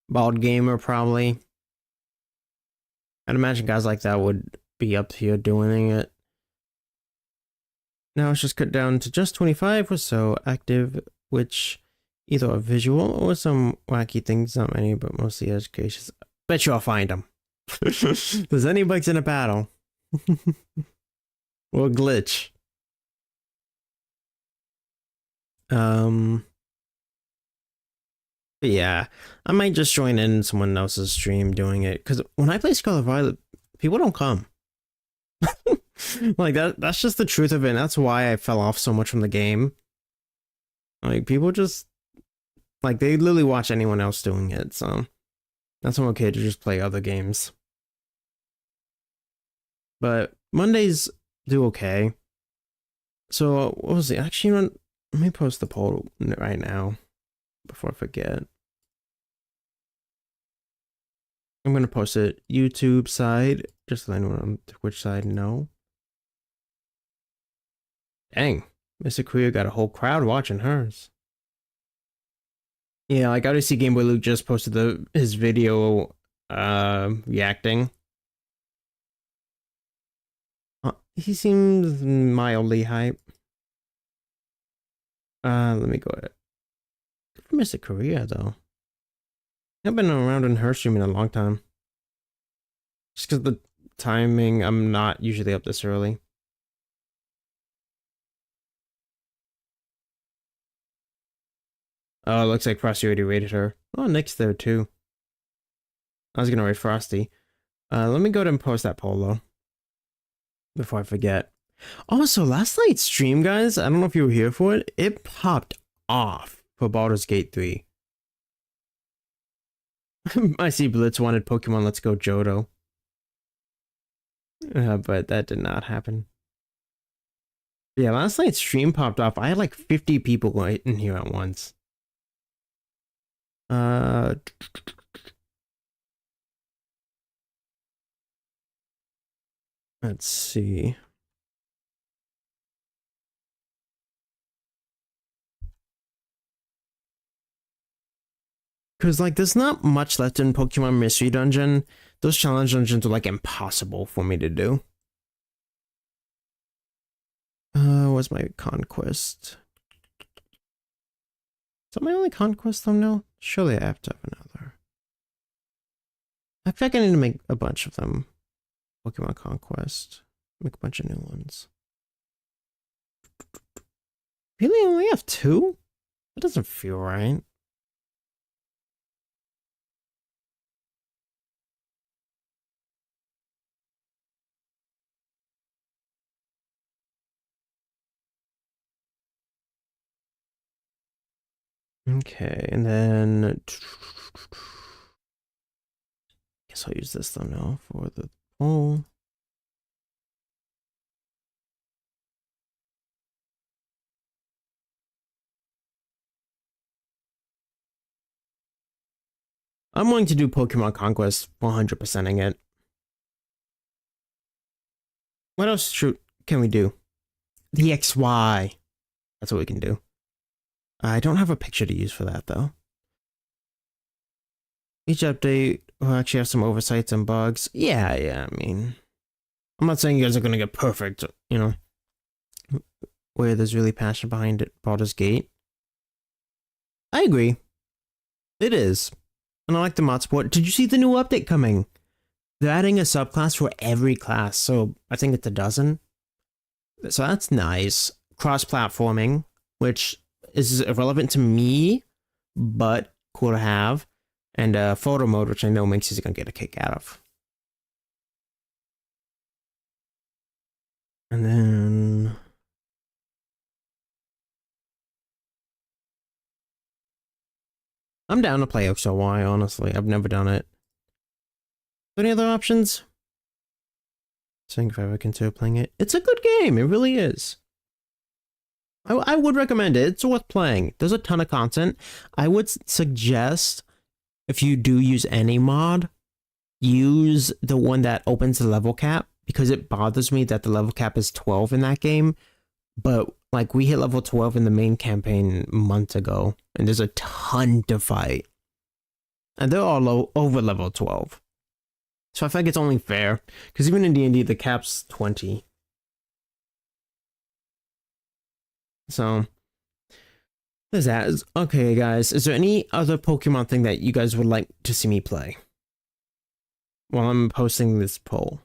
Bald Gamer probably. I'd imagine guys like that would be up here doing it. Now it's just cut down to just 25 or so active, which either are visual or some wacky things, not many, but mostly education. Bet you I'll find them. There's any bugs in a battle. Or glitch. But yeah, I might just join in someone else's stream doing it, because when I play Scarlet Violet, people don't come. Like, that's just the truth of it, and that's why I fell off so much from the game. Like, people just, like, they literally watch anyone else doing it, so that's why I'm okay to just play other games. But Mondays do okay. So, what was it? Actually, let me post the poll right now before I forget. I'm going to post it YouTube side, just so anyone on the Twitch side know. Dang, Mr. Korea got a whole crowd watching hers. Yeah, like, I already see Game Boy Luke just posted his video reacting. He seems mildly hype. Let me go ahead. Good for Mr. Korea, though. I've been around in her stream in a long time. Just because the timing, I'm not usually up this early. Oh, it looks like Frosty already rated her. Oh, Nick's there too. I was gonna rate Frosty. Let me go ahead and post that poll though, before I forget. Also, last night's stream, guys, I don't know if you were here for it, it popped off for Baldur's Gate 3. I see Blitz wanted Pokemon Let's Go Johto. But that did not happen. Yeah, last night's stream popped off. I had like 50 people in here at once. Let's see. Because, like, there's not much left in Pokemon Mystery Dungeon. Those challenge dungeons are, like, impossible for me to do. What's my conquest? Is that my only conquest thumbnail? Surely I have to have another. I feel like I need to make a bunch of them. Pokemon Conquest. Make a bunch of new ones. Really? I only have 2? That doesn't feel right. Okay, and then guess I'll use this thumbnail for the poll. I'm willing to do Pokemon Conquest 100%ing it. What else can we do? The XY. That's what we can do. I don't have a picture to use for that, though. Each update will actually have some oversights and bugs. Yeah, I mean, I'm not saying you guys are going to get perfect, you know, where there's really passion behind it, Baldur's Gate. I agree. It is. And I like the mod support. Did you see the new update coming? They're adding a subclass for every class, so I think it's a dozen. So that's nice. Cross-platforming, which is irrelevant to me, but cool to have. And photo mode, which I know Minx is going to get a kick out of. And then I'm down to play XOY, honestly. I've never done it. Any other options? Seeing if I ever consider playing it. It's a good game. It really is. I would recommend it. It's worth playing. There's a ton of content. I would suggest if you do use any mod, use the one that opens the level cap, because it bothers me that the level cap is 12 in that game. But like we hit level 12 in the main campaign months ago, and there's a ton to fight. And they're all over level 12. So I feel like it's only fair, because even in D&D, the cap's 20. So, there's that. Okay, guys, is there any other Pokemon thing that you guys would like to see me play while I'm posting this poll?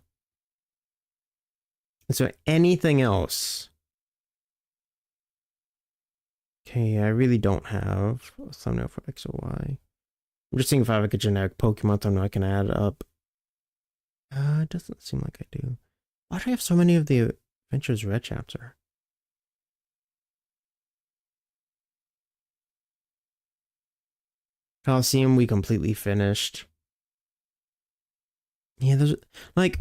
Is there anything else? Okay, I really don't have a thumbnail for X or Y. I'm just seeing if I have like a generic Pokemon thumbnail I can add up. It doesn't seem like I do. Why do I have so many of the Adventures Red chapter? Coliseum, we completely finished. Yeah, there's like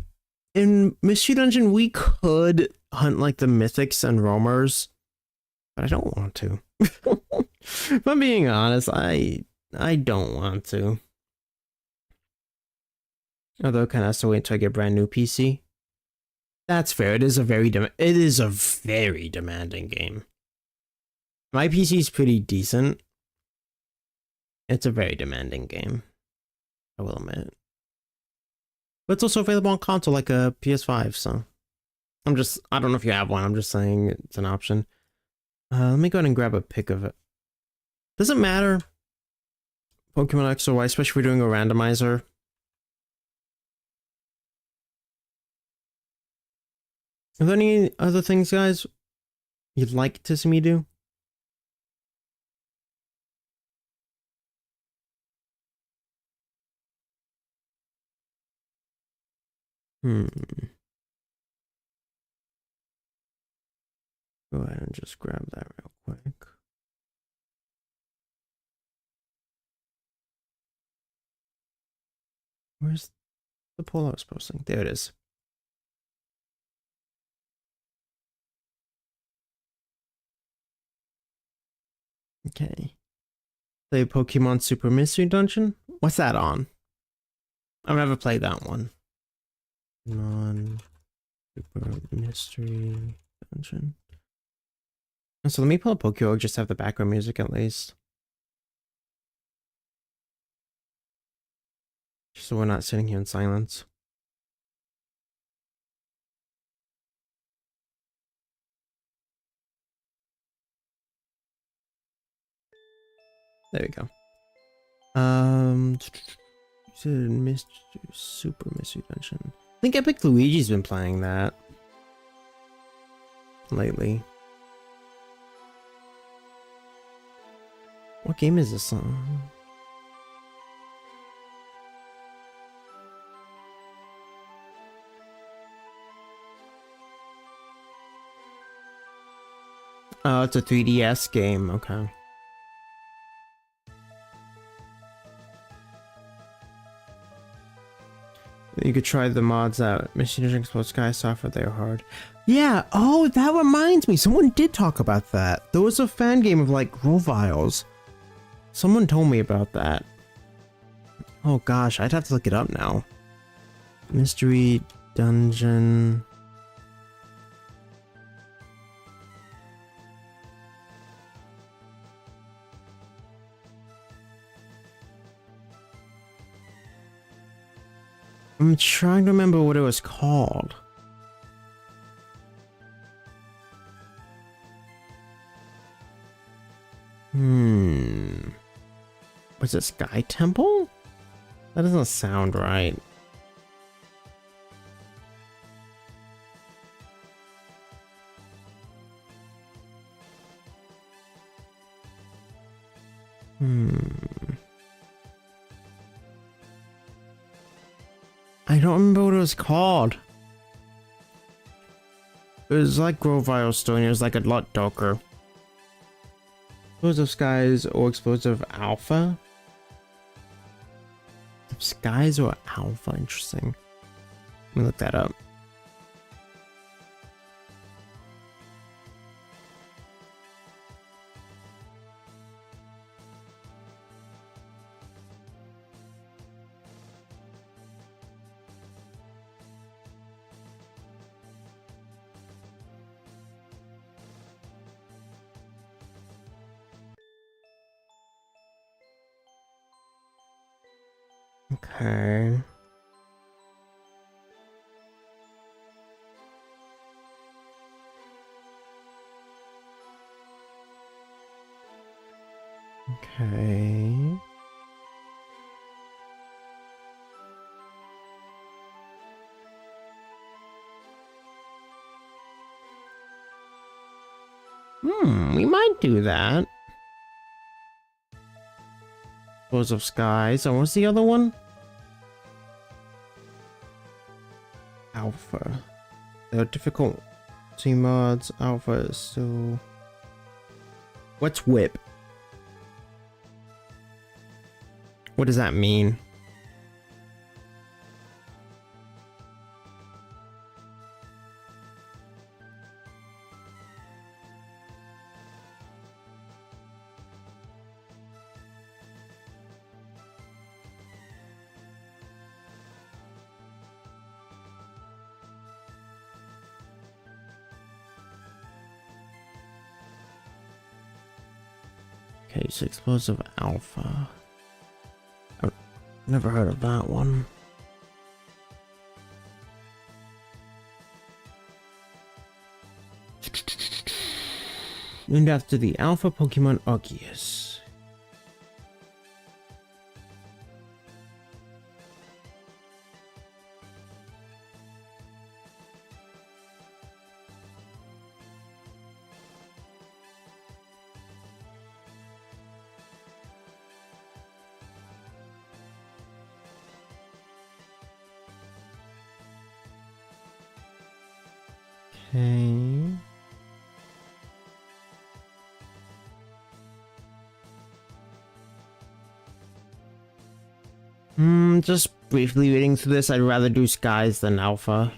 in Mystery Dungeon, we could hunt like the mythics and roamers, but I don't want to. If I'm being honest, I don't want to. Although, kind of has to wait until I get a brand new PC. That's fair. It is a very demanding game. My PC is pretty decent. It's a very demanding game, I will admit. But it's also available on console like a PS5, so I don't know if you have one, I'm just saying it's an option. Let me go ahead and grab a pic of it. Doesn't matter. Pokemon X or Y, especially if we're doing a randomizer. Are there any other things, guys, you'd like to see me do? Go ahead and just grab that real quick. Where's the poll I was posting? There it is. Okay. Play Pokemon Super Mystery Dungeon? What's that on? I've never played that one. Super Mystery Dungeon. So let me pull up Pokemon, just have the background music at least. Just so we're not sitting here in silence. There we go. Super Mystery Dungeon. I think Epic Luigi's been playing that lately. What game is this on? Oh, it's a 3DS game. Okay. You could try the mods out. Machine Vision Explode Sky software, they're hard. Yeah, oh, that reminds me. Someone did talk about that. There was a fan game of like Groviles. Someone told me about that. Oh gosh, I'd have to look it up now. Mystery Dungeon. I'm trying to remember what it was called. Was it Sky Temple? That doesn't sound right. I don't remember what it was called. It was like Grovile Stone, it was like a lot darker. Explosive Skies or Explosive Alpha? Skies or Alpha? Interesting. Let me look that up. Okay. Okay. We might do that. Close of Skies. And what's the other one? Alpha. They're difficult team mods. Alpha is so. What's whip? What does that mean? Okay, it's explosive alpha. I've never heard of that one. Named after the alpha Pokemon Arceus. Okay. Just briefly reading through this, I'd rather do Skies than Alpha.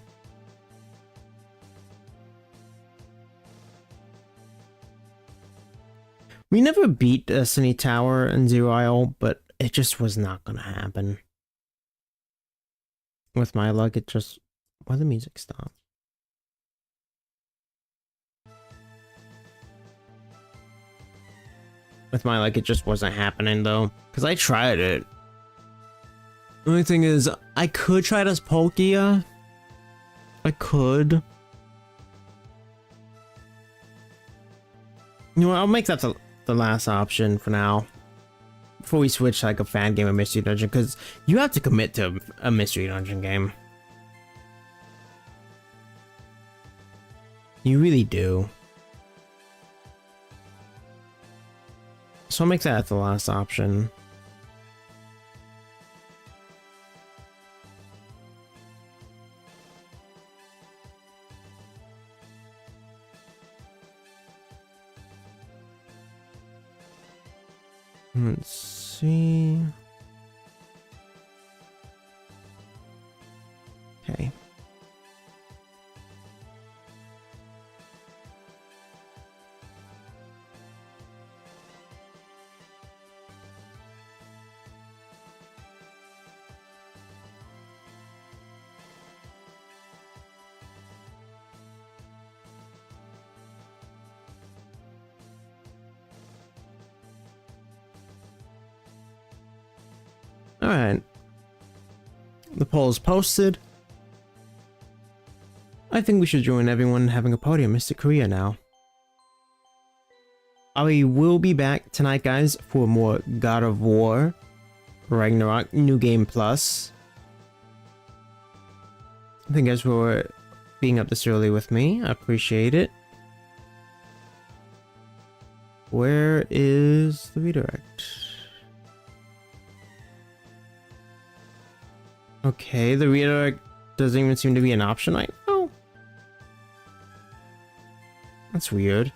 We never beat Destiny Tower and Zero Isle, but it just was not gonna happen. With my luck, it just... Why the music stop? With my luck, it just wasn't happening though. Because I tried it. The only thing is, I could try it as Palkia. I could. You know what, I'll make that the last option for now. Before we switch to like a fan game or mystery dungeon, because you have to commit to a mystery dungeon game. You really do. So I'll make that the last option. Let's see. Okay. Alright. The poll is posted. I think we should join everyone having a party in Mr. Korea now. I will be back tonight, guys, for more God of War Ragnarok New Game Plus. Thank you guys for being up this early with me. I appreciate it. Where is the redirect? Okay, the redirect doesn't even seem to be an option right now. That's weird.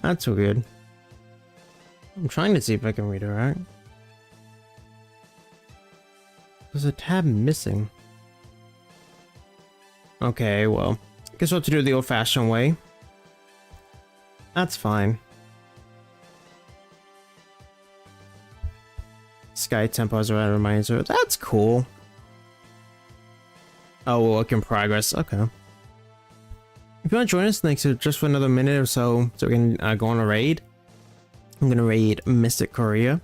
That's so good. I'm trying to see if I can read it right. There's a tab missing. Okay, well, I guess we'll have to do it the old-fashioned way. That's fine. Sky tempo as a reminder. That's cool. Oh, work in progress. Okay. If you want to join us next, just for another minute or so we can go on a raid. I'm gonna raid Mystic Korea.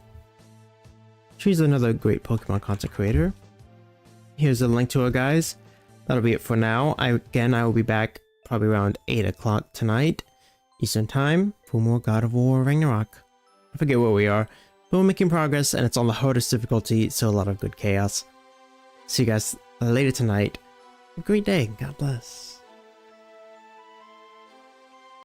She's another great Pokemon content creator. Here's a link to her, guys. That'll be it for now. I will be back probably around 8 o'clock tonight, Eastern Time, for more God of War Ragnarok. I forget where we are, but we're making progress, and it's on the hardest difficulty, so a lot of good chaos. See you guys later tonight. Have a great day. God bless.